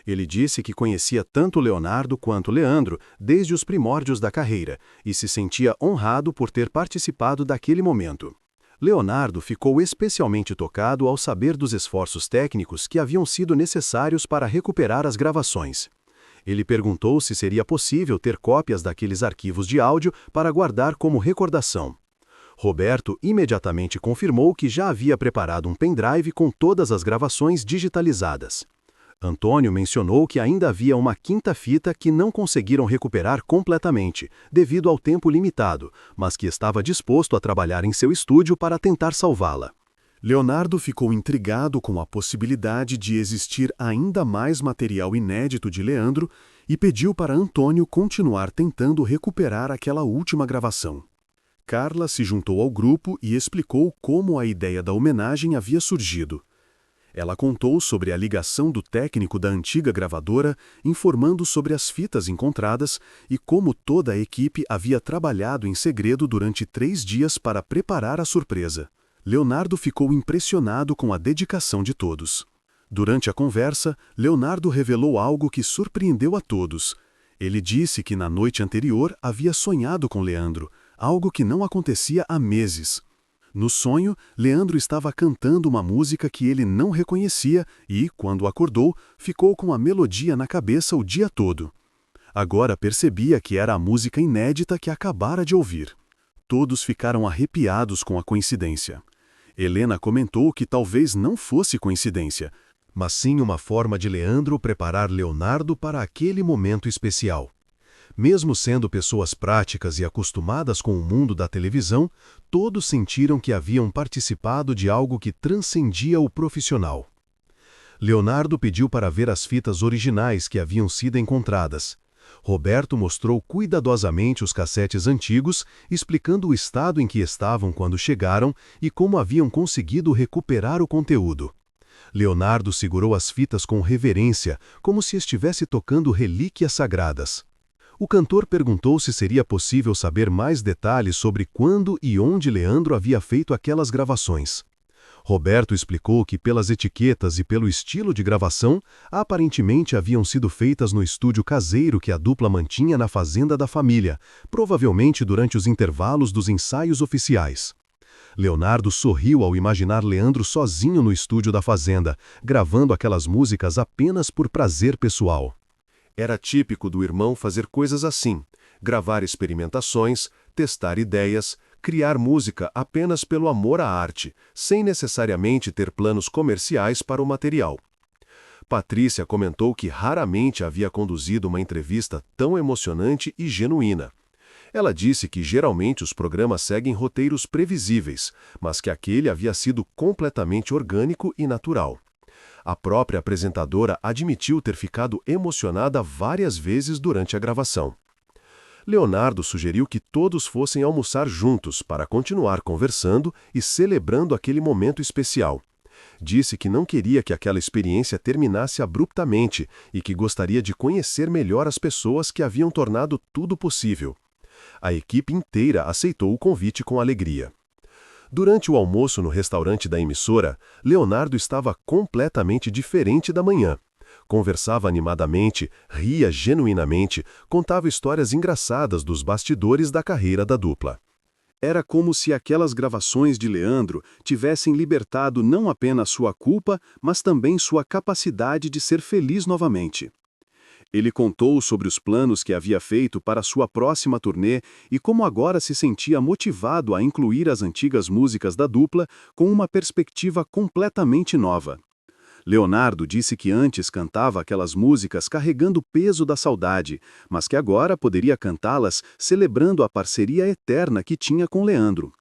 Ele disse que conhecia tanto Leonardo quanto Leandro desde os primórdios da carreira e se sentia honrado por ter participado daquele momento. Leonardo ficou especialmente tocado ao saber dos esforços técnicos que haviam sido necessários para recuperar as gravações. Ele perguntou se seria possível ter cópias daqueles arquivos de áudio para guardar como recordação. Roberto imediatamente confirmou que já havia preparado um pendrive com todas as gravações digitalizadas. Antônio mencionou que ainda havia uma quinta fita que não conseguiram recuperar completamente, devido ao tempo limitado, mas que estava disposto a trabalhar em seu estúdio para tentar salvá-la. Leonardo ficou intrigado com a possibilidade de existir ainda mais material inédito de Leandro e pediu para Antônio continuar tentando recuperar aquela última gravação. Carla se juntou ao grupo e explicou como a ideia da homenagem havia surgido. Ela contou sobre a ligação do técnico da antiga gravadora, informando sobre as fitas encontradas e como toda a equipe havia trabalhado em segredo durante 3 dias para preparar a surpresa. Leonardo ficou impressionado com a dedicação de todos. Durante a conversa, Leonardo revelou algo que surpreendeu a todos. Ele disse que na noite anterior havia sonhado com Leandro, algo que não acontecia há meses. No sonho, Leandro estava cantando uma música que ele não reconhecia e, quando acordou, ficou com a melodia na cabeça o dia todo. Agora percebia que era a música inédita que acabara de ouvir. Todos ficaram arrepiados com a coincidência. Helena comentou que talvez não fosse coincidência, mas sim uma forma de Leandro preparar Leonardo para aquele momento especial. Mesmo sendo pessoas práticas e acostumadas com o mundo da televisão, todos sentiram que haviam participado de algo que transcendia o profissional. Leonardo pediu para ver as fitas originais que haviam sido encontradas. Roberto mostrou cuidadosamente os cassetes antigos, explicando o estado em que estavam quando chegaram e como haviam conseguido recuperar o conteúdo. Leonardo segurou as fitas com reverência, como se estivesse tocando relíquias sagradas. O cantor perguntou se seria possível saber mais detalhes sobre quando e onde Leandro havia feito aquelas gravações. Roberto explicou que pelas etiquetas e pelo estilo de gravação, aparentemente haviam sido feitas no estúdio caseiro que a dupla mantinha na fazenda da família, provavelmente durante os intervalos dos ensaios oficiais. Leonardo sorriu ao imaginar Leandro sozinho no estúdio da fazenda, gravando aquelas músicas apenas por prazer pessoal. Era típico do irmão fazer coisas assim, gravar experimentações, testar ideias, criar música apenas pelo amor à arte, sem necessariamente ter planos comerciais para o material. Patrícia comentou que raramente havia conduzido uma entrevista tão emocionante e genuína. Ela disse que geralmente os programas seguem roteiros previsíveis, mas que aquele havia sido completamente orgânico e natural. A própria apresentadora admitiu ter ficado emocionada várias vezes durante a gravação. Leonardo sugeriu que todos fossem almoçar juntos para continuar conversando e celebrando aquele momento especial. Disse que não queria que aquela experiência terminasse abruptamente e que gostaria de conhecer melhor as pessoas que haviam tornado tudo possível. A equipe inteira aceitou o convite com alegria. Durante o almoço no restaurante da emissora, Leonardo estava completamente diferente da manhã. Conversava animadamente, ria genuinamente, contava histórias engraçadas dos bastidores da carreira da dupla. Era como se aquelas gravações de Leandro tivessem libertado não apenas sua culpa, mas também sua capacidade de ser feliz novamente. Ele contou sobre os planos que havia feito para sua próxima turnê e como agora se sentia motivado a incluir as antigas músicas da dupla com uma perspectiva completamente nova. Leonardo disse que antes cantava aquelas músicas carregando o peso da saudade, mas que agora poderia cantá-las celebrando a parceria eterna que tinha com Leandro.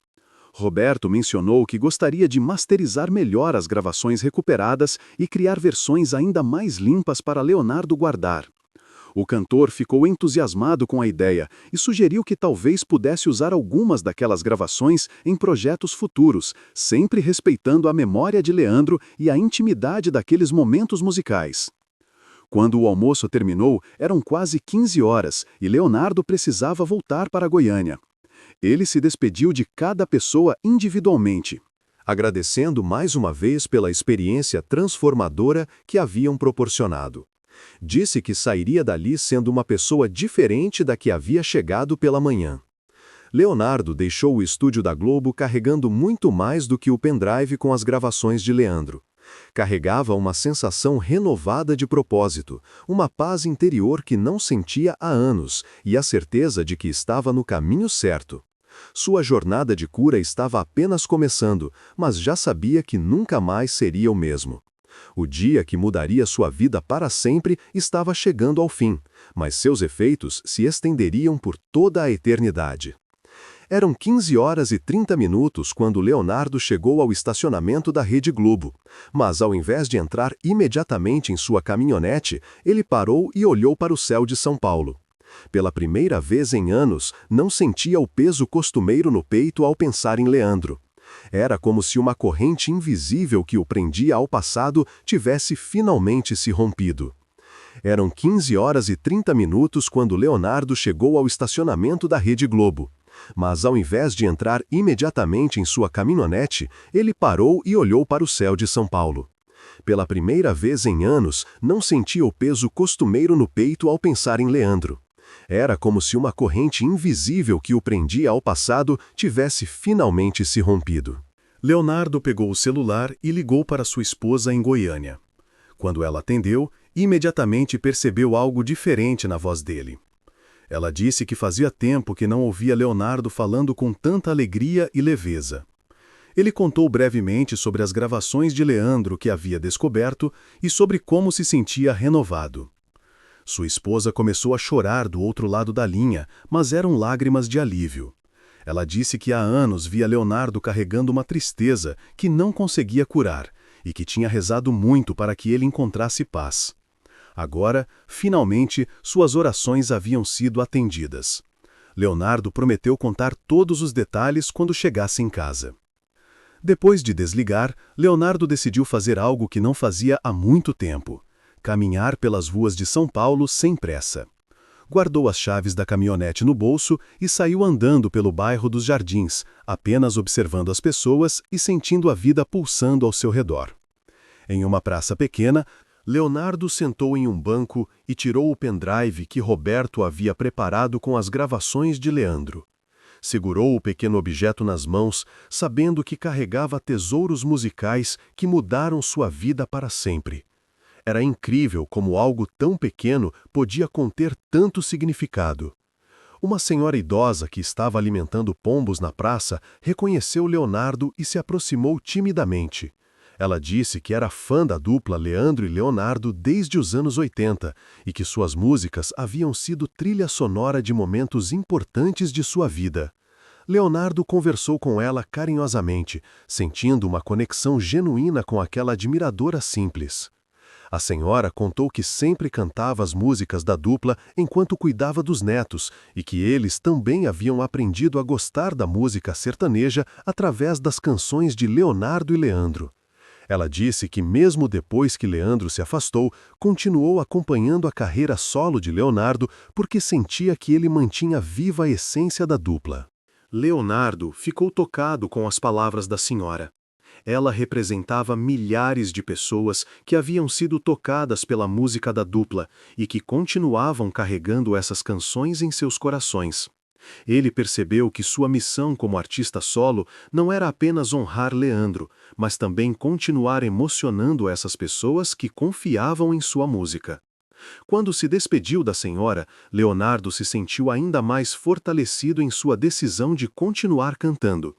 Roberto mencionou que gostaria de masterizar melhor as gravações recuperadas e criar versões ainda mais limpas para Leonardo guardar. O cantor ficou entusiasmado com a ideia e sugeriu que talvez pudesse usar algumas daquelas gravações em projetos futuros, sempre respeitando a memória de Leandro e a intimidade daqueles momentos musicais. Quando o almoço terminou, eram quase 15 horas e Leonardo precisava voltar para Goiânia. Ele se despediu de cada pessoa individualmente, agradecendo mais uma vez pela experiência transformadora que haviam proporcionado. Disse que sairia dali sendo uma pessoa diferente da que havia chegado pela manhã. Leonardo deixou o estúdio da Globo carregando muito mais do que o pendrive com as gravações de Leandro. Carregava uma sensação renovada de propósito, uma paz interior que não sentia há anos e a certeza de que estava no caminho certo. Sua jornada de cura estava apenas começando, mas já sabia que nunca mais seria o mesmo. O dia que mudaria sua vida para sempre estava chegando ao fim, mas seus efeitos se estenderiam por toda a eternidade. Eram 15 horas e 30 minutos quando Leonardo chegou ao estacionamento da Rede Globo, mas ao invés de entrar imediatamente em sua caminhonete, ele parou e olhou para o céu de São Paulo. Pela primeira vez em anos, não sentia o peso costumeiro no peito ao pensar em Leandro. Era como se uma corrente invisível que o prendia ao passado tivesse finalmente se rompido. Eram 15h30 quando Leonardo chegou ao estacionamento da Rede Globo. Mas ao invés de entrar imediatamente em sua caminhonete, ele parou e olhou para o céu de São Paulo. Pela primeira vez em anos, não sentia o peso costumeiro no peito ao pensar em Leandro. Era como se uma corrente invisível que o prendia ao passado tivesse finalmente se rompido. Leonardo pegou o celular e ligou para sua esposa em Goiânia. Quando ela atendeu, imediatamente percebeu algo diferente na voz dele. Ela disse que fazia tempo que não ouvia Leonardo falando com tanta alegria e leveza. Ele contou brevemente sobre as gravações de Leandro que havia descoberto e sobre como se sentia renovado. Sua esposa começou a chorar do outro lado da linha, mas eram lágrimas de alívio. Ela disse que há anos via Leonardo carregando uma tristeza que não conseguia curar e que tinha rezado muito para que ele encontrasse paz. Agora, finalmente, suas orações haviam sido atendidas. Leonardo prometeu contar todos os detalhes quando chegasse em casa. Depois de desligar, Leonardo decidiu fazer algo que não fazia há muito tempo: caminhar pelas ruas de São Paulo sem pressa. Guardou as chaves da caminhonete no bolso e saiu andando pelo bairro dos Jardins, apenas observando as pessoas e sentindo a vida pulsando ao seu redor. Em uma praça pequena, Leonardo sentou em um banco e tirou o pendrive que Roberto havia preparado com as gravações de Leandro. Segurou o pequeno objeto nas mãos, sabendo que carregava tesouros musicais que mudaram sua vida para sempre. Era incrível como algo tão pequeno podia conter tanto significado. Uma senhora idosa que estava alimentando pombos na praça reconheceu Leonardo e se aproximou timidamente. Ela disse que era fã da dupla Leandro e Leonardo desde os anos 80 e que suas músicas haviam sido trilha sonora de momentos importantes de sua vida. Leonardo conversou com ela carinhosamente, sentindo uma conexão genuína com aquela admiradora simples. A senhora contou que sempre cantava as músicas da dupla enquanto cuidava dos netos e que eles também haviam aprendido a gostar da música sertaneja através das canções de Leonardo e Leandro. Ela disse que mesmo depois que Leandro se afastou, continuou acompanhando a carreira solo de Leonardo porque sentia que ele mantinha viva a essência da dupla. Leonardo ficou tocado com as palavras da senhora. Ela representava milhares de pessoas que haviam sido tocadas pela música da dupla e que continuavam carregando essas canções em seus corações. Ele percebeu que sua missão como artista solo não era apenas honrar Leandro, mas também continuar emocionando essas pessoas que confiavam em sua música. Quando se despediu da senhora, Leonardo se sentiu ainda mais fortalecido em sua decisão de continuar cantando.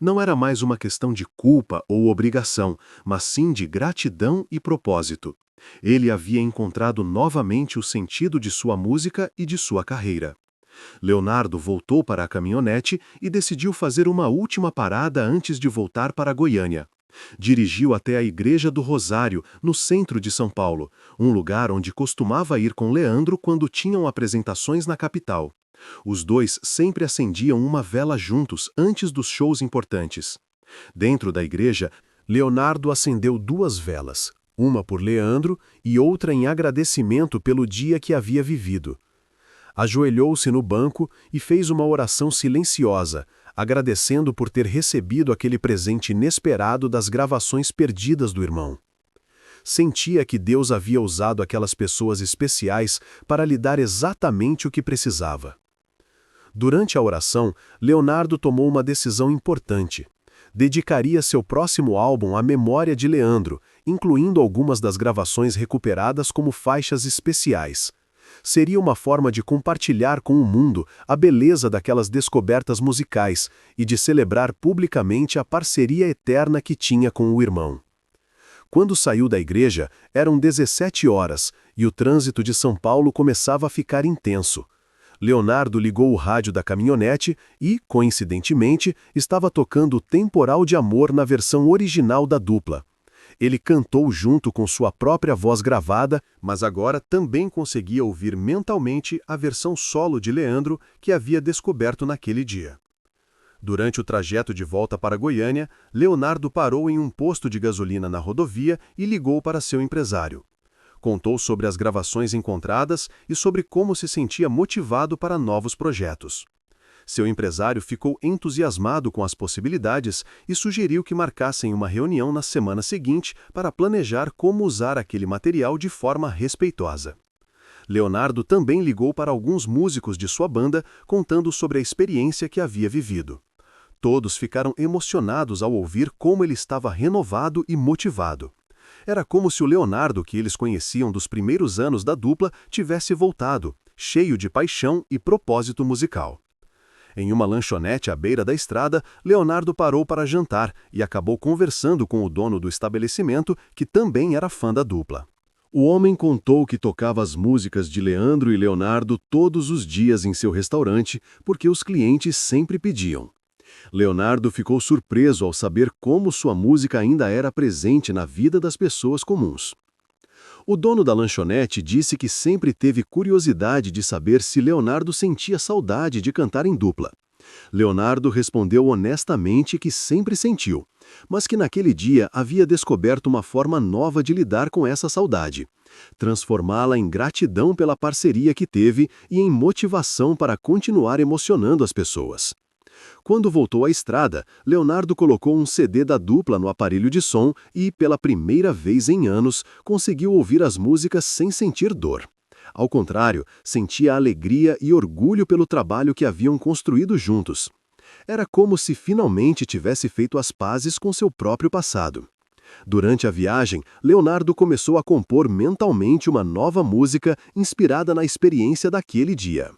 Não era mais uma questão de culpa ou obrigação, mas sim de gratidão e propósito. Ele havia encontrado novamente o sentido de sua música e de sua carreira. Leonardo voltou para a caminhonete e decidiu fazer uma última parada antes de voltar para Goiânia. Dirigiu até a Igreja do Rosário, no centro de São Paulo, um lugar onde costumava ir com Leandro quando tinham apresentações na capital. Os dois sempre acendiam uma vela juntos antes dos shows importantes. Dentro da igreja, Leonardo acendeu 2 velas, uma por Leandro e outra em agradecimento pelo dia que havia vivido. Ajoelhou-se no banco e fez uma oração silenciosa, agradecendo por ter recebido aquele presente inesperado das gravações perdidas do irmão. Sentia que Deus havia usado aquelas pessoas especiais para lhe dar exatamente o que precisava. Durante a oração, Leonardo tomou uma decisão importante. Dedicaria seu próximo álbum à memória de Leandro, incluindo algumas das gravações recuperadas como faixas especiais. Seria uma forma de compartilhar com o mundo a beleza daquelas descobertas musicais e de celebrar publicamente a parceria eterna que tinha com o irmão. Quando saiu da igreja, eram 17 horas e o trânsito de São Paulo começava a ficar intenso. Leonardo ligou o rádio da caminhonete e, coincidentemente, estava tocando Temporal de Amor na versão original da dupla. Ele cantou junto com sua própria voz gravada, mas agora também conseguia ouvir mentalmente a versão solo de Leandro que havia descoberto naquele dia. Durante o trajeto de volta para Goiânia, Leonardo parou em um posto de gasolina na rodovia e ligou para seu empresário. Contou sobre as gravações encontradas e sobre como se sentia motivado para novos projetos. Seu empresário ficou entusiasmado com as possibilidades e sugeriu que marcassem uma reunião na semana seguinte para planejar como usar aquele material de forma respeitosa. Leonardo também ligou para alguns músicos de sua banda, contando sobre a experiência que havia vivido. Todos ficaram emocionados ao ouvir como ele estava renovado e motivado. Era como se o Leonardo que eles conheciam dos primeiros anos da dupla tivesse voltado, cheio de paixão e propósito musical. Em uma lanchonete à beira da estrada, Leonardo parou para jantar e acabou conversando com o dono do estabelecimento, que também era fã da dupla. O homem contou que tocava as músicas de Leandro e Leonardo todos os dias em seu restaurante, porque os clientes sempre pediam. Leonardo ficou surpreso ao saber como sua música ainda era presente na vida das pessoas comuns. O dono da lanchonete disse que sempre teve curiosidade de saber se Leonardo sentia saudade de cantar em dupla. Leonardo respondeu honestamente que sempre sentiu, mas que naquele dia havia descoberto uma forma nova de lidar com essa saudade, transformá-la em gratidão pela parceria que teve e em motivação para continuar emocionando as pessoas. Quando voltou à estrada, Leonardo colocou um CD da dupla no aparelho de som e, pela primeira vez em anos, conseguiu ouvir as músicas sem sentir dor. Ao contrário, sentia alegria e orgulho pelo trabalho que haviam construído juntos. Era como se finalmente tivesse feito as pazes com seu próprio passado. Durante a viagem, Leonardo começou a compor mentalmente uma nova música inspirada na experiência daquele dia.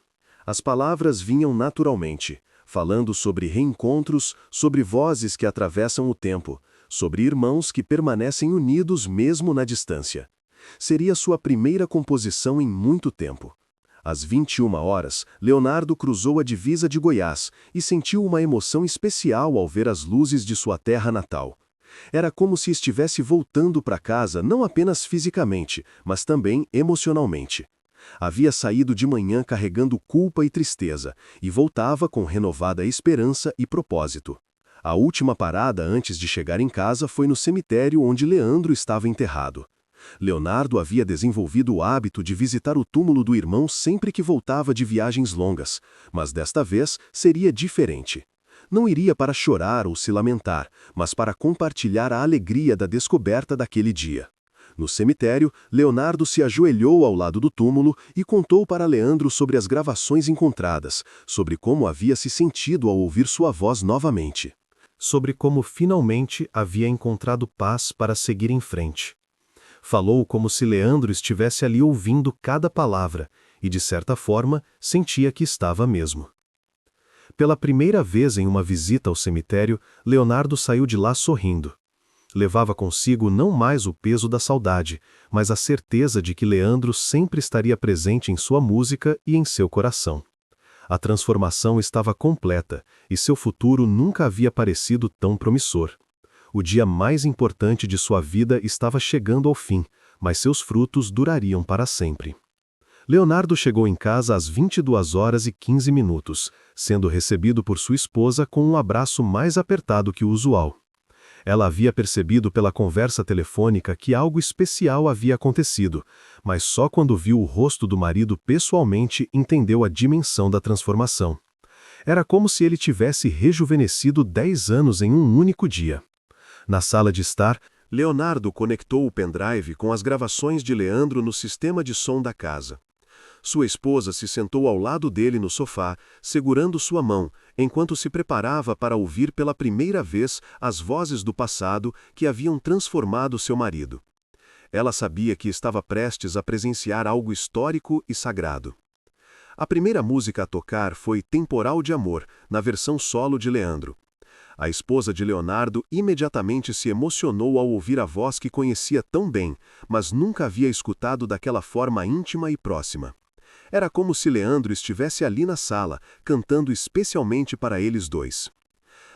As palavras vinham naturalmente, falando sobre reencontros, sobre vozes que atravessam o tempo, sobre irmãos que permanecem unidos mesmo na distância. Seria sua primeira composição em muito tempo. Às 21 horas, Leonardo cruzou a divisa de Goiás e sentiu uma emoção especial ao ver as luzes de sua terra natal. Era como se estivesse voltando para casa não apenas fisicamente, mas também emocionalmente. Havia saído de manhã carregando culpa e tristeza e voltava com renovada esperança e propósito. A última parada antes de chegar em casa foi no cemitério onde Leandro estava enterrado. Leonardo havia desenvolvido o hábito de visitar o túmulo do irmão sempre que voltava de viagens longas, mas desta vez seria diferente. Não iria para chorar ou se lamentar, mas para compartilhar a alegria da descoberta daquele dia. No cemitério, Leonardo se ajoelhou ao lado do túmulo e contou para Leandro sobre as gravações encontradas, sobre como havia se sentido ao ouvir sua voz novamente. Sobre como finalmente havia encontrado paz para seguir em frente. Falou como se Leandro estivesse ali ouvindo cada palavra e, de certa forma, sentia que estava mesmo. Pela primeira vez em uma visita ao cemitério, Leonardo saiu de lá sorrindo. Levava consigo não mais o peso da saudade, mas a certeza de que Leandro sempre estaria presente em sua música e em seu coração. A transformação estava completa e seu futuro nunca havia parecido tão promissor. O dia mais importante de sua vida estava chegando ao fim, mas seus frutos durariam para sempre. Leonardo chegou em casa às 22h15, sendo recebido por sua esposa com um abraço mais apertado que o usual. Ela havia percebido pela conversa telefônica que algo especial havia acontecido, mas só quando viu o rosto do marido pessoalmente entendeu a dimensão da transformação. Era como se ele tivesse rejuvenescido 10 anos em um único dia. Na sala de estar, Leonardo conectou o pendrive com as gravações de Leandro no sistema de som da casa. Sua esposa se sentou ao lado dele no sofá, segurando sua mão, enquanto se preparava para ouvir pela primeira vez as vozes do passado que haviam transformado seu marido. Ela sabia que estava prestes a presenciar algo histórico e sagrado. A primeira música a tocar foi Temporal de Amor, na versão solo de Leandro. A esposa de Leonardo imediatamente se emocionou ao ouvir a voz que conhecia tão bem, mas nunca havia escutado daquela forma íntima e próxima. Era como se Leandro estivesse ali na sala, cantando especialmente para eles dois.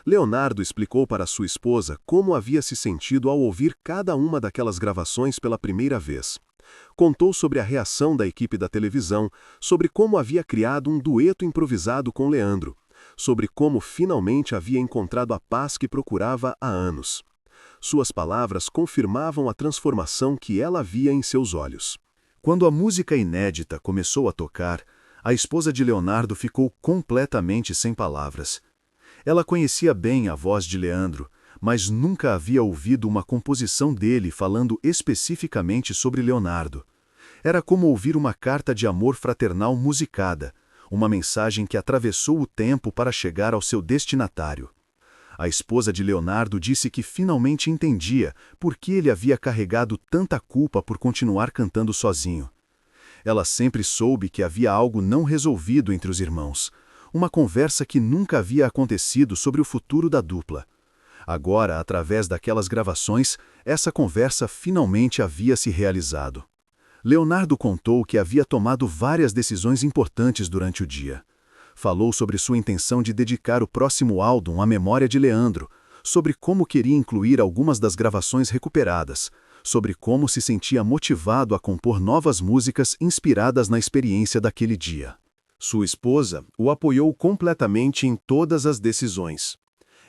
Leonardo explicou para sua esposa como havia se sentido ao ouvir cada uma daquelas gravações pela primeira vez. Contou sobre a reação da equipe da televisão, sobre como havia criado um dueto improvisado com Leandro, sobre como finalmente havia encontrado a paz que procurava há anos. Suas palavras confirmavam a transformação que ela via em seus olhos. Quando a música inédita começou a tocar, a esposa de Leonardo ficou completamente sem palavras. Ela conhecia bem a voz de Leandro, mas nunca havia ouvido uma composição dele falando especificamente sobre Leonardo. Era como ouvir uma carta de amor fraternal musicada, uma mensagem que atravessou o tempo para chegar ao seu destinatário. A esposa de Leonardo disse que finalmente entendia por que ele havia carregado tanta culpa por continuar cantando sozinho. Ela sempre soube que havia algo não resolvido entre os irmãos, uma conversa que nunca havia acontecido sobre o futuro da dupla. Agora, através daquelas gravações, essa conversa finalmente havia se realizado. Leonardo contou que havia tomado várias decisões importantes durante o dia. Falou sobre sua intenção de dedicar o próximo álbum à memória de Leandro, sobre como queria incluir algumas das gravações recuperadas, sobre como se sentia motivado a compor novas músicas inspiradas na experiência daquele dia. Sua esposa o apoiou completamente em todas as decisões.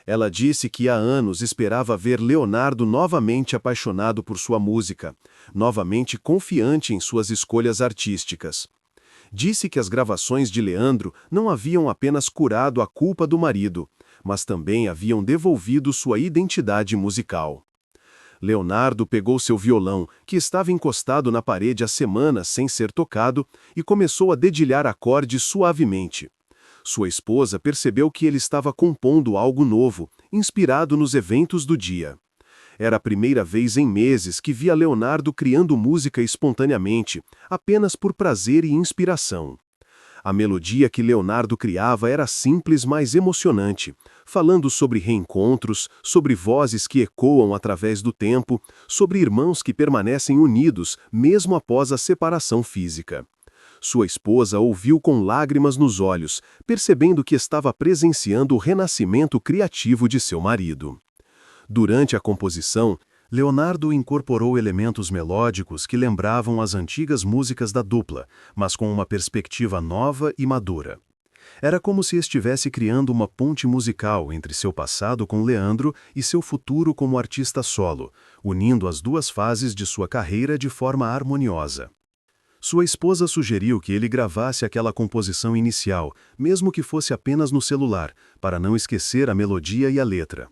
Ela disse que há anos esperava ver Leonardo novamente apaixonado por sua música, novamente confiante em suas escolhas artísticas. Disse que as gravações de Leandro não haviam apenas curado a culpa do marido, mas também haviam devolvido sua identidade musical. Leonardo pegou seu violão, que estava encostado na parede há semanas sem ser tocado, e começou a dedilhar acordes suavemente. Sua esposa percebeu que ele estava compondo algo novo, inspirado nos eventos do dia. Era a primeira vez em meses que via Leonardo criando música espontaneamente, apenas por prazer e inspiração. A melodia que Leonardo criava era simples, mas emocionante, falando sobre reencontros, sobre vozes que ecoam através do tempo, sobre irmãos que permanecem unidos mesmo após a separação física. Sua esposa ouviu com lágrimas nos olhos, percebendo que estava presenciando o renascimento criativo de seu marido. Durante a composição, Leonardo incorporou elementos melódicos que lembravam as antigas músicas da dupla, mas com uma perspectiva nova e madura. Era como se estivesse criando uma ponte musical entre seu passado com Leandro e seu futuro como artista solo, unindo as duas fases de sua carreira de forma harmoniosa. Sua esposa sugeriu que ele gravasse aquela composição inicial, mesmo que fosse apenas no celular, para não esquecer a melodia e a letra.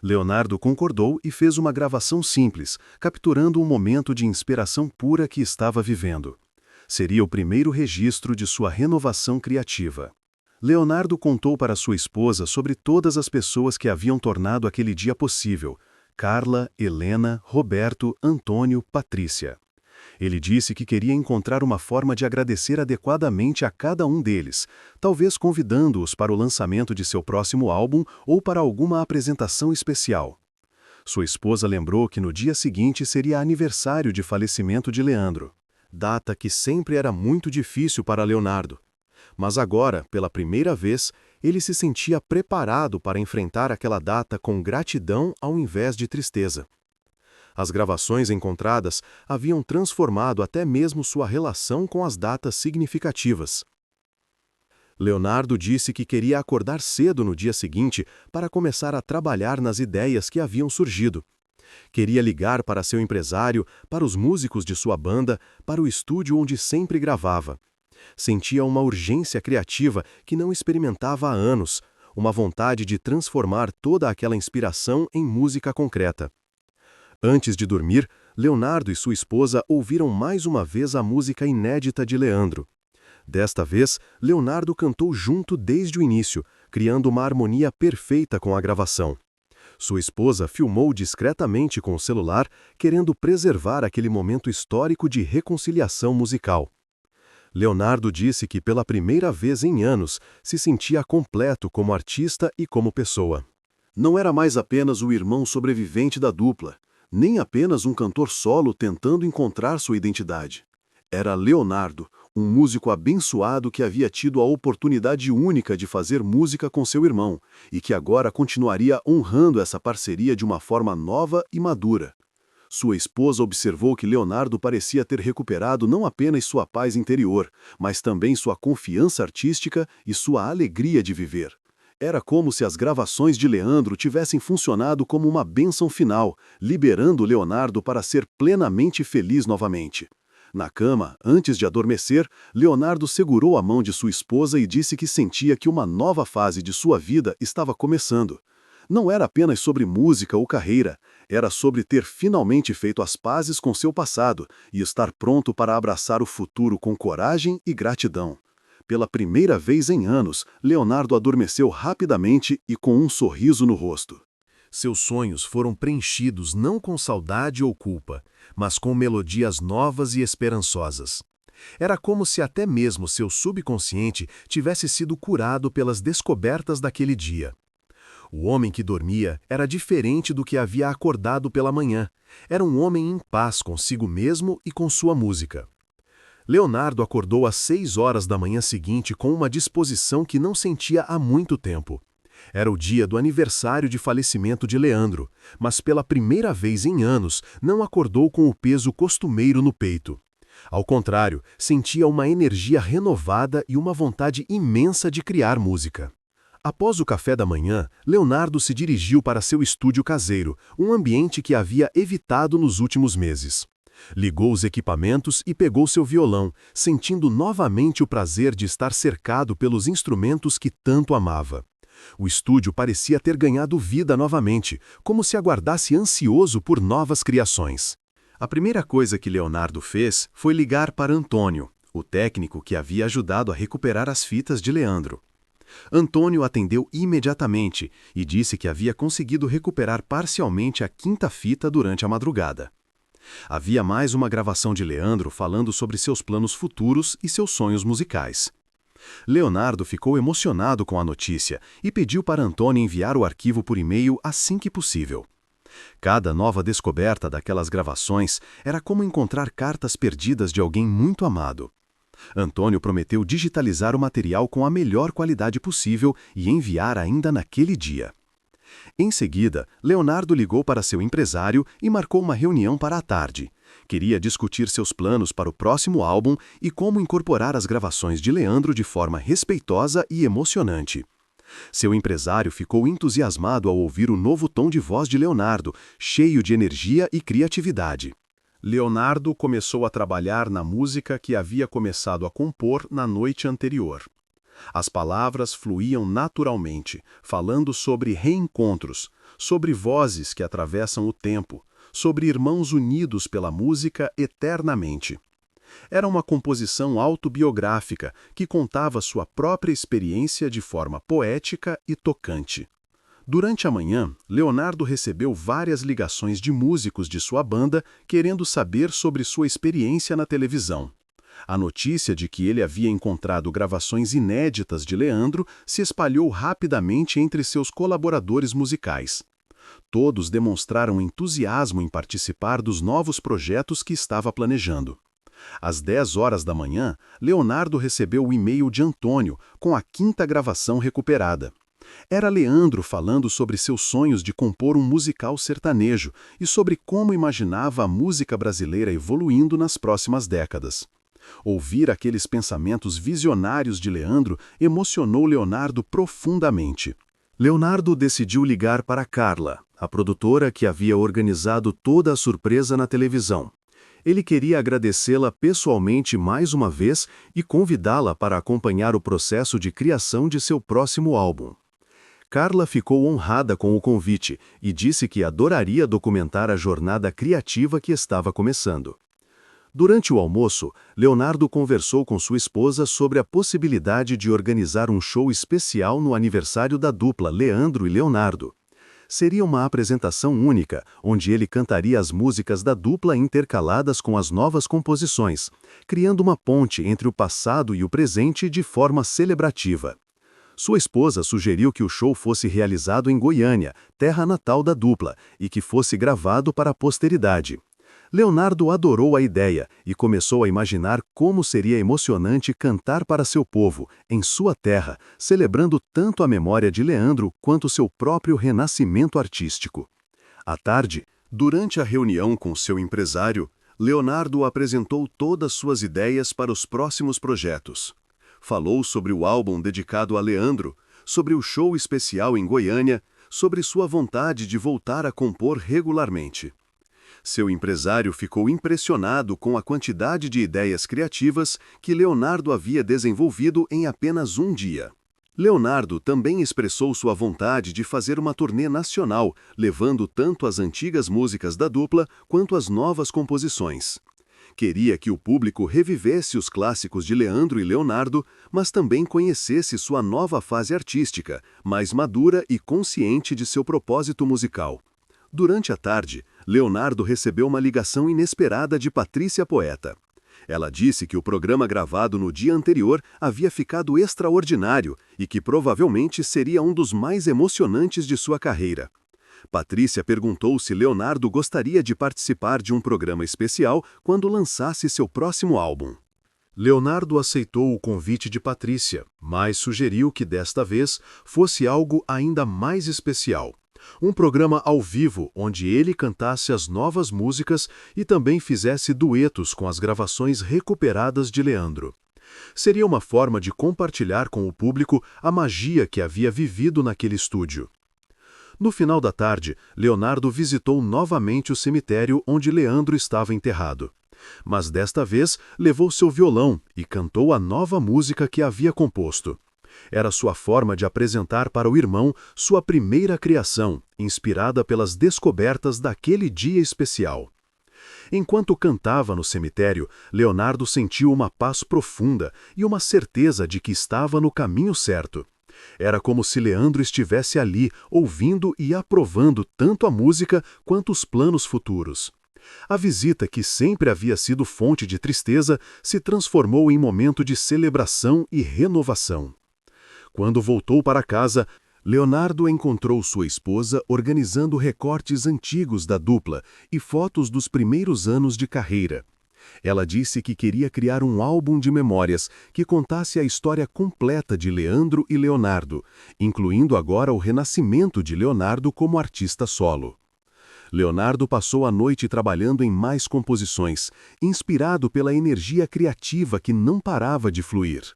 Leonardo concordou e fez uma gravação simples, capturando um momento de inspiração pura que estava vivendo. Seria o primeiro registro de sua renovação criativa. Leonardo contou para sua esposa sobre todas as pessoas que haviam tornado aquele dia possível: Carla, Helena, Roberto, Antônio, Patrícia. Ele disse que queria encontrar uma forma de agradecer adequadamente a cada um deles, talvez convidando-os para o lançamento de seu próximo álbum ou para alguma apresentação especial. Sua esposa lembrou que no dia seguinte seria aniversário de falecimento de Leandro, data que sempre era muito difícil para Leonardo. Mas agora, pela primeira vez, ele se sentia preparado para enfrentar aquela data com gratidão ao invés de tristeza. As gravações encontradas haviam transformado até mesmo sua relação com as datas significativas. Leonardo disse que queria acordar cedo no dia seguinte para começar a trabalhar nas ideias que haviam surgido. Queria ligar para seu empresário, para os músicos de sua banda, para o estúdio onde sempre gravava. Sentia uma urgência criativa que não experimentava há anos, uma vontade de transformar toda aquela inspiração em música concreta. Antes de dormir, Leonardo e sua esposa ouviram mais uma vez a música inédita de Leandro. Desta vez, Leonardo cantou junto desde o início, criando uma harmonia perfeita com a gravação. Sua esposa filmou discretamente com o celular, querendo preservar aquele momento histórico de reconciliação musical. Leonardo disse que pela primeira vez em anos se sentia completo como artista e como pessoa. Não era mais apenas o irmão sobrevivente da dupla, nem apenas um cantor solo tentando encontrar sua identidade. Era Leonardo, um músico abençoado que havia tido a oportunidade única de fazer música com seu irmão e que agora continuaria honrando essa parceria de uma forma nova e madura. Sua esposa observou que Leonardo parecia ter recuperado não apenas sua paz interior, mas também sua confiança artística e sua alegria de viver. Era como se as gravações de Leandro tivessem funcionado como uma bênção final, liberando Leonardo para ser plenamente feliz novamente. Na cama, antes de adormecer, Leonardo segurou a mão de sua esposa e disse que sentia que uma nova fase de sua vida estava começando. Não era apenas sobre música ou carreira, era sobre ter finalmente feito as pazes com seu passado e estar pronto para abraçar o futuro com coragem e gratidão. Pela primeira vez em anos, Leonardo adormeceu rapidamente e com um sorriso no rosto. Seus sonhos foram preenchidos não com saudade ou culpa, mas com melodias novas e esperançosas. Era como se até mesmo seu subconsciente tivesse sido curado pelas descobertas daquele dia. O homem que dormia era diferente do que havia acordado pela manhã. Era um homem em paz consigo mesmo e com sua música. Leonardo acordou às 6 horas da manhã seguinte com uma disposição que não sentia há muito tempo. Era o dia do aniversário de falecimento de Leandro, mas pela primeira vez em anos não acordou com o peso costumeiro no peito. Ao contrário, sentia uma energia renovada e uma vontade imensa de criar música. Após o café da manhã, Leonardo se dirigiu para seu estúdio caseiro, um ambiente que havia evitado nos últimos meses. Ligou os equipamentos e pegou seu violão, sentindo novamente o prazer de estar cercado pelos instrumentos que tanto amava. O estúdio parecia ter ganhado vida novamente, como se aguardasse ansioso por novas criações. A primeira coisa que Leonardo fez foi ligar para Antônio, o técnico que havia ajudado a recuperar as fitas de Leandro. Antônio atendeu imediatamente e disse que havia conseguido recuperar parcialmente a quinta fita durante a madrugada. Havia mais uma gravação de Leandro falando sobre seus planos futuros e seus sonhos musicais. Leonardo ficou emocionado com a notícia e pediu para Antônio enviar o arquivo por e-mail assim que possível. Cada nova descoberta daquelas gravações era como encontrar cartas perdidas de alguém muito amado. Antônio prometeu digitalizar o material com a melhor qualidade possível e enviar ainda naquele dia. Em seguida, Leonardo ligou para seu empresário e marcou uma reunião para a tarde. Queria discutir seus planos para o próximo álbum e como incorporar as gravações de Leandro de forma respeitosa e emocionante. Seu empresário ficou entusiasmado ao ouvir o novo tom de voz de Leonardo, cheio de energia e criatividade. Leonardo começou a trabalhar na música que havia começado a compor na noite anterior. As palavras fluíam naturalmente, falando sobre reencontros, sobre vozes que atravessam o tempo, sobre irmãos unidos pela música eternamente. Era uma composição autobiográfica que contava sua própria experiência de forma poética e tocante. Durante a manhã, Leonardo recebeu várias ligações de músicos de sua banda querendo saber sobre sua experiência na televisão. A notícia de que ele havia encontrado gravações inéditas de Leandro se espalhou rapidamente entre seus colaboradores musicais. Todos demonstraram entusiasmo em participar dos novos projetos que estava planejando. Às 10 horas da manhã, Leonardo recebeu o e-mail de Antônio, com a quinta gravação recuperada. Era Leandro falando sobre seus sonhos de compor um musical sertanejo e sobre como imaginava a música brasileira evoluindo nas próximas décadas. Ouvir aqueles pensamentos visionários de Leandro emocionou Leonardo profundamente. Leonardo decidiu ligar para Carla, a produtora que havia organizado toda a surpresa na televisão. Ele queria agradecê-la pessoalmente mais uma vez e convidá-la para acompanhar o processo de criação de seu próximo álbum. Carla ficou honrada com o convite e disse que adoraria documentar a jornada criativa que estava começando. Durante o almoço, Leonardo conversou com sua esposa sobre a possibilidade de organizar um show especial no aniversário da dupla Leandro e Leonardo. Seria uma apresentação única, onde ele cantaria as músicas da dupla intercaladas com as novas composições, criando uma ponte entre o passado e o presente de forma celebrativa. Sua esposa sugeriu que o show fosse realizado em Goiânia, terra natal da dupla, e que fosse gravado para a posteridade. Leonardo adorou a ideia e começou a imaginar como seria emocionante cantar para seu povo, em sua terra, celebrando tanto a memória de Leandro quanto seu próprio renascimento artístico. À tarde, durante a reunião com seu empresário, Leonardo apresentou todas suas ideias para os próximos projetos. Falou sobre o álbum dedicado a Leandro, sobre o show especial em Goiânia, sobre sua vontade de voltar a compor regularmente. Seu empresário ficou impressionado com a quantidade de ideias criativas que Leonardo havia desenvolvido em apenas um dia. Leonardo também expressou sua vontade de fazer uma turnê nacional, levando tanto as antigas músicas da dupla quanto as novas composições. Queria que o público revivesse os clássicos de Leandro e Leonardo, mas também conhecesse sua nova fase artística, mais madura e consciente de seu propósito musical. Durante a tarde, Leonardo recebeu uma ligação inesperada de Patrícia Poeta. Ela disse que o programa gravado no dia anterior havia ficado extraordinário e que provavelmente seria um dos mais emocionantes de sua carreira. Patrícia perguntou se Leonardo gostaria de participar de um programa especial quando lançasse seu próximo álbum. Leonardo aceitou o convite de Patrícia, mas sugeriu que desta vez fosse algo ainda mais especial. Um programa ao vivo onde ele cantasse as novas músicas e também fizesse duetos com as gravações recuperadas de Leandro. Seria uma forma de compartilhar com o público a magia que havia vivido naquele estúdio. No final da tarde, Leonardo visitou novamente o cemitério onde Leandro estava enterrado. Mas desta vez levou seu violão e cantou a nova música que havia composto. Era sua forma de apresentar para o irmão sua primeira criação, inspirada pelas descobertas daquele dia especial. Enquanto cantava no cemitério, Leonardo sentiu uma paz profunda e uma certeza de que estava no caminho certo. Era como se Leandro estivesse ali, ouvindo e aprovando tanto a música quanto os planos futuros. A visita, que sempre havia sido fonte de tristeza, se transformou em momento de celebração e renovação. Quando voltou para casa, Leonardo encontrou sua esposa organizando recortes antigos da dupla e fotos dos primeiros anos de carreira. Ela disse que queria criar um álbum de memórias que contasse a história completa de Leandro e Leonardo, incluindo agora o renascimento de Leonardo como artista solo. Leonardo passou a noite trabalhando em mais composições, inspirado pela energia criativa que não parava de fluir.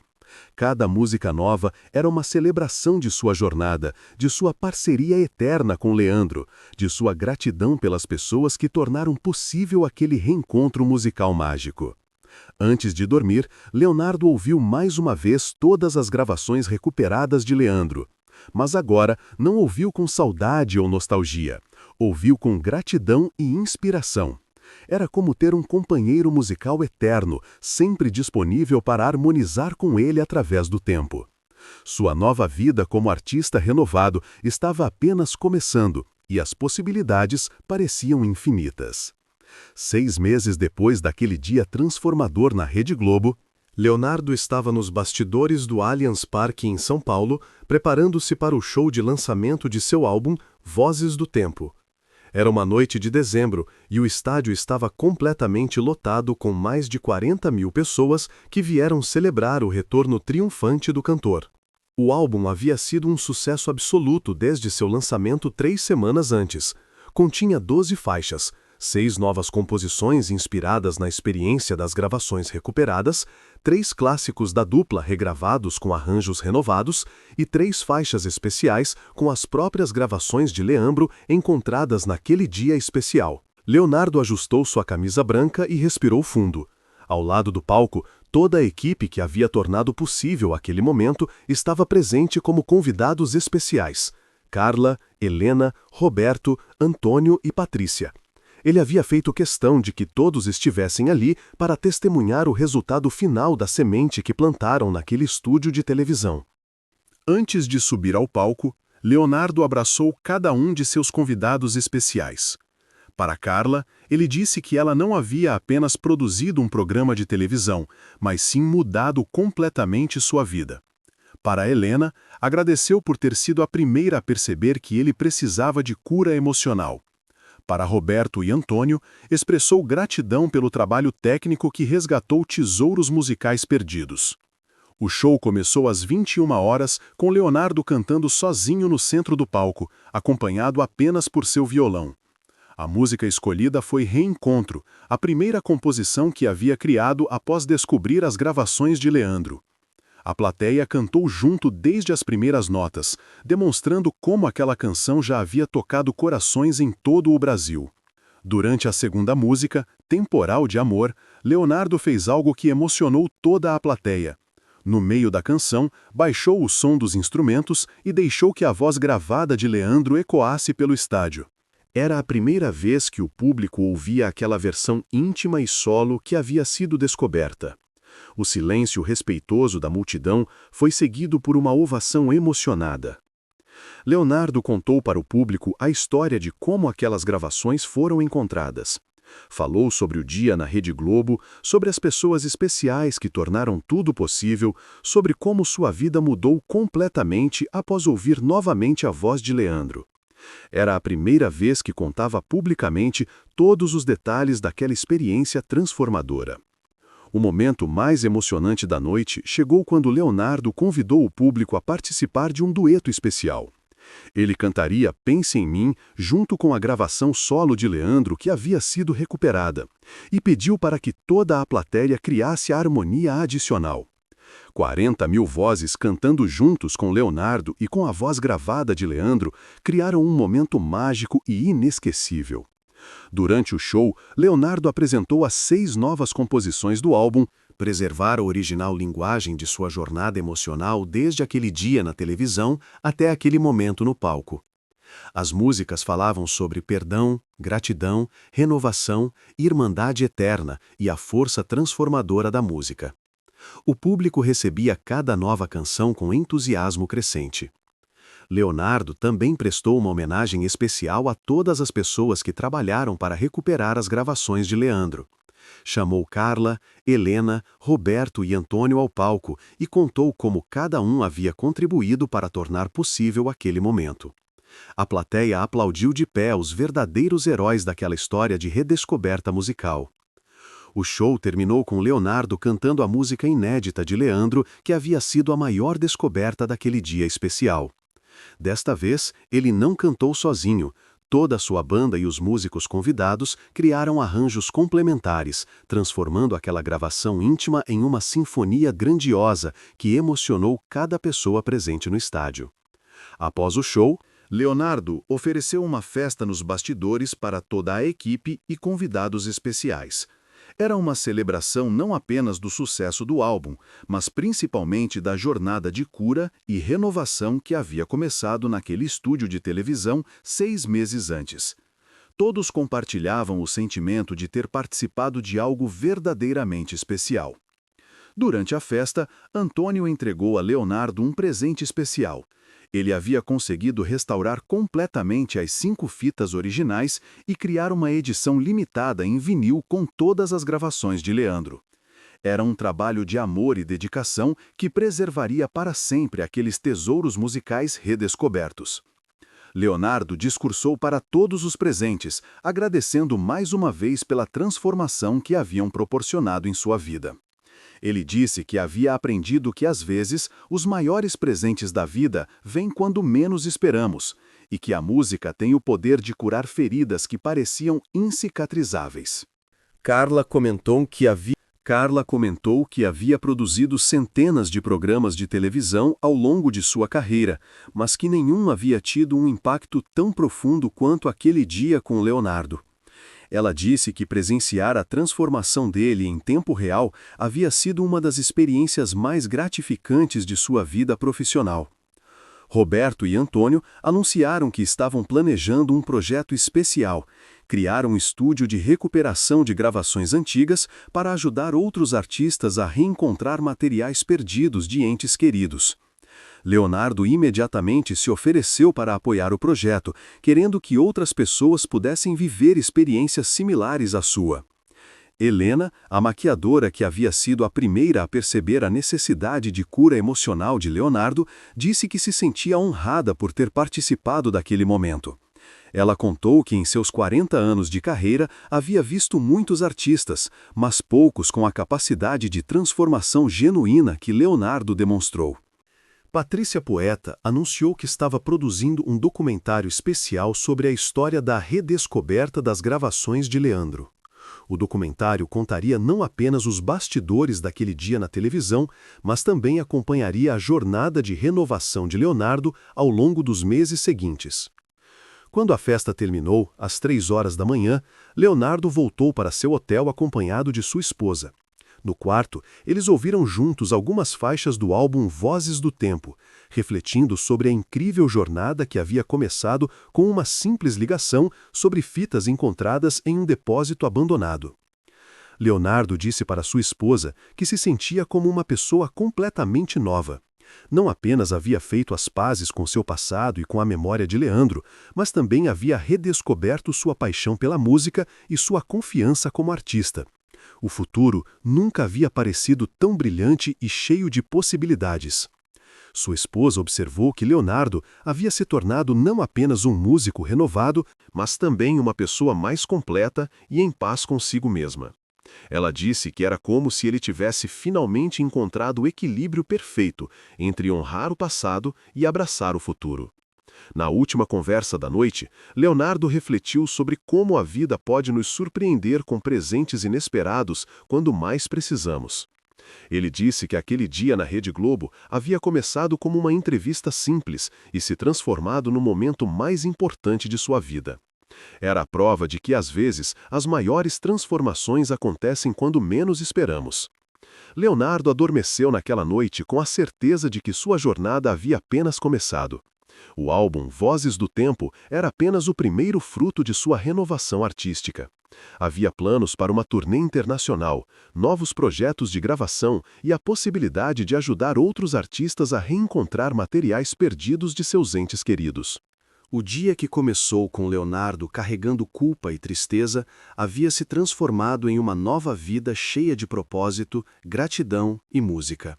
Cada música nova era uma celebração de sua jornada, de sua parceria eterna com Leandro, de sua gratidão pelas pessoas que tornaram possível aquele reencontro musical mágico. Antes de dormir, Leonardo ouviu mais uma vez todas as gravações recuperadas de Leandro. Mas agora não ouviu com saudade ou nostalgia. Ouviu com gratidão e inspiração. Era como ter um companheiro musical eterno, sempre disponível para harmonizar com ele através do tempo. Sua nova vida como artista renovado estava apenas começando, e as possibilidades pareciam infinitas. 6 meses depois daquele dia transformador na Rede Globo, Leonardo estava nos bastidores do Allianz Parque em São Paulo, preparando-se para o show de lançamento de seu álbum Vozes do Tempo. Era uma noite de dezembro e o estádio estava completamente lotado com mais de 40 mil pessoas que vieram celebrar o retorno triunfante do cantor. O álbum havia sido um sucesso absoluto desde seu lançamento 3 semanas antes. Continha 12 faixas, 6 novas composições inspiradas na experiência das gravações recuperadas, 3 clássicos da dupla regravados com arranjos renovados e 3 faixas especiais com as próprias gravações de Leandro encontradas naquele dia especial. Leonardo ajustou sua camisa branca e respirou fundo. Ao lado do palco, toda a equipe que havia tornado possível aquele momento estava presente como convidados especiais: Carla, Helena, Roberto, Antônio e Patrícia. Ele havia feito questão de que todos estivessem ali para testemunhar o resultado final da semente que plantaram naquele estúdio de televisão. Antes de subir ao palco, Leonardo abraçou cada um de seus convidados especiais. Para Carla, ele disse que ela não havia apenas produzido um programa de televisão, mas sim mudado completamente sua vida. Para Helena, agradeceu por ter sido a primeira a perceber que ele precisava de cura emocional. Para Roberto e Antônio, expressou gratidão pelo trabalho técnico que resgatou tesouros musicais perdidos. O show começou às 21 horas, com Leonardo cantando sozinho no centro do palco, acompanhado apenas por seu violão. A música escolhida foi Reencontro, a primeira composição que havia criado após descobrir as gravações de Leandro. A plateia cantou junto desde as primeiras notas, demonstrando como aquela canção já havia tocado corações em todo o Brasil. Durante a segunda música, Temporal de Amor, Leonardo fez algo que emocionou toda a plateia. No meio da canção, baixou o som dos instrumentos e deixou que a voz gravada de Leandro ecoasse pelo estádio. Era a primeira vez que o público ouvia aquela versão íntima e solo que havia sido descoberta. O silêncio respeitoso da multidão foi seguido por uma ovação emocionada. Leonardo contou para o público a história de como aquelas gravações foram encontradas. Falou sobre o dia na Rede Globo, sobre as pessoas especiais que tornaram tudo possível, sobre como sua vida mudou completamente após ouvir novamente a voz de Leandro. Era a primeira vez que contava publicamente todos os detalhes daquela experiência transformadora. O momento mais emocionante da noite chegou quando Leonardo convidou o público a participar de um dueto especial. Ele cantaria Pense em Mim junto com a gravação solo de Leandro que havia sido recuperada, e pediu para que toda a plateia criasse a harmonia adicional. 40.000 vozes cantando juntos com Leonardo e com a voz gravada de Leandro criaram um momento mágico e inesquecível. Durante o show, Leonardo apresentou as 6 novas composições do álbum, preservar a original linguagem de sua jornada emocional desde aquele dia na televisão até aquele momento no palco. As músicas falavam sobre perdão, gratidão, renovação, irmandade eterna e a força transformadora da música. O público recebia cada nova canção com entusiasmo crescente. Leonardo também prestou uma homenagem especial a todas as pessoas que trabalharam para recuperar as gravações de Leandro. Chamou Carla, Helena, Roberto e Antônio ao palco e contou como cada um havia contribuído para tornar possível aquele momento. A plateia aplaudiu de pé os verdadeiros heróis daquela história de redescoberta musical. O show terminou com Leonardo cantando a música inédita de Leandro, que havia sido a maior descoberta daquele dia especial. Desta vez, ele não cantou sozinho. Toda a sua banda e os músicos convidados criaram arranjos complementares, transformando aquela gravação íntima em uma sinfonia grandiosa que emocionou cada pessoa presente no estádio. Após o show, Leonardo ofereceu uma festa nos bastidores para toda a equipe e convidados especiais. Era uma celebração não apenas do sucesso do álbum, mas principalmente da jornada de cura e renovação que havia começado naquele estúdio de televisão 6 meses antes. Todos compartilhavam o sentimento de ter participado de algo verdadeiramente especial. Durante a festa, Antônio entregou a Leonardo um presente especial. Ele havia conseguido restaurar completamente as 5 fitas originais e criar uma edição limitada em vinil com todas as gravações de Leandro. Era um trabalho de amor e dedicação que preservaria para sempre aqueles tesouros musicais redescobertos. Leonardo discursou para todos os presentes, agradecendo mais uma vez pela transformação que haviam proporcionado em sua vida. Ele disse que havia aprendido que, às vezes, os maiores presentes da vida vêm quando menos esperamos, e que a música tem o poder de curar feridas que pareciam incicatrizáveis. Carla comentou que havia produzido centenas de programas de televisão ao longo de sua carreira, mas que nenhum havia tido um impacto tão profundo quanto aquele dia com Leonardo. Ela disse que presenciar a transformação dele em tempo real havia sido uma das experiências mais gratificantes de sua vida profissional. Roberto e Antônio anunciaram que estavam planejando um projeto especial, criar um estúdio de recuperação de gravações antigas para ajudar outros artistas a reencontrar materiais perdidos de entes queridos. Leonardo imediatamente se ofereceu para apoiar o projeto, querendo que outras pessoas pudessem viver experiências similares à sua. Helena, a maquiadora que havia sido a primeira a perceber a necessidade de cura emocional de Leonardo, disse que se sentia honrada por ter participado daquele momento. Ela contou que em seus 40 anos de carreira havia visto muitos artistas, mas poucos com a capacidade de transformação genuína que Leonardo demonstrou. Patrícia Poeta anunciou que estava produzindo um documentário especial sobre a história da redescoberta das gravações de Leandro. O documentário contaria não apenas os bastidores daquele dia na televisão, mas também acompanharia a jornada de renovação de Leonardo ao longo dos meses seguintes. Quando a festa terminou, às 3 horas da manhã, Leonardo voltou para seu hotel acompanhado de sua esposa. No quarto, eles ouviram juntos algumas faixas do álbum Vozes do Tempo, refletindo sobre a incrível jornada que havia começado com uma simples ligação sobre fitas encontradas em um depósito abandonado. Leonardo disse para sua esposa que se sentia como uma pessoa completamente nova. Não apenas havia feito as pazes com seu passado e com a memória de Leandro, mas também havia redescoberto sua paixão pela música e sua confiança como artista. O futuro nunca havia parecido tão brilhante e cheio de possibilidades. Sua esposa observou que Leonardo havia se tornado não apenas um músico renovado, mas também uma pessoa mais completa e em paz consigo mesma. Ela disse que era como se ele tivesse finalmente encontrado o equilíbrio perfeito entre honrar o passado e abraçar o futuro. Na última conversa da noite, Leonardo refletiu sobre como a vida pode nos surpreender com presentes inesperados quando mais precisamos. Ele disse que aquele dia na Rede Globo havia começado como uma entrevista simples e se transformado no momento mais importante de sua vida. Era a prova de que, às vezes, as maiores transformações acontecem quando menos esperamos. Leonardo adormeceu naquela noite com a certeza de que sua jornada havia apenas começado. O álbum Vozes do Tempo era apenas o primeiro fruto de sua renovação artística. Havia planos para uma turnê internacional, novos projetos de gravação e a possibilidade de ajudar outros artistas a reencontrar materiais perdidos de seus entes queridos. O dia que começou com Leonardo carregando culpa e tristeza havia se transformado em uma nova vida cheia de propósito, gratidão e música.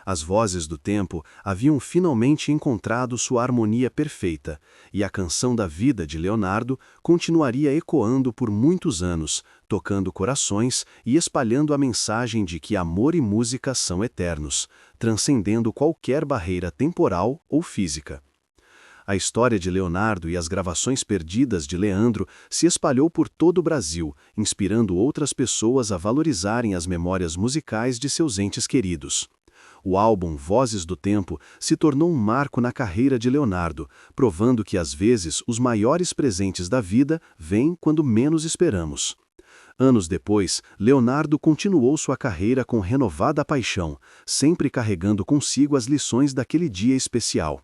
As vozes do tempo haviam finalmente encontrado sua harmonia perfeita, e a canção da vida de Leonardo continuaria ecoando por muitos anos, tocando corações e espalhando a mensagem de que amor e música são eternos, transcendendo qualquer barreira temporal ou física. A história de Leonardo e as gravações perdidas de Leandro se espalhou por todo o Brasil, inspirando outras pessoas a valorizarem as memórias musicais de seus entes queridos. O álbum Vozes do Tempo se tornou um marco na carreira de Leonardo, provando que às vezes os maiores presentes da vida vêm quando menos esperamos. Anos depois, Leonardo continuou sua carreira com renovada paixão, sempre carregando consigo as lições daquele dia especial.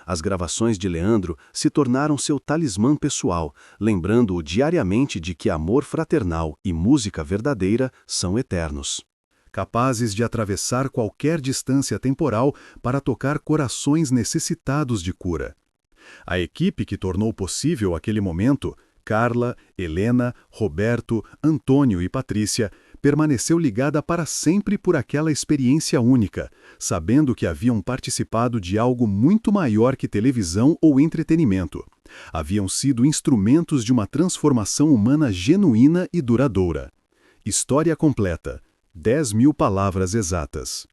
As gravações de Leandro se tornaram seu talismã pessoal, lembrando-o diariamente de que amor fraternal e música verdadeira são eternos. Capazes de atravessar qualquer distância temporal para tocar corações necessitados de cura. A equipe que tornou possível aquele momento, Carla, Helena, Roberto, Antônio e Patrícia, permaneceu ligada para sempre por aquela experiência única, sabendo que haviam participado de algo muito maior que televisão ou entretenimento. Haviam sido instrumentos de uma transformação humana genuína e duradoura. História completa. 10.000 palavras exatas.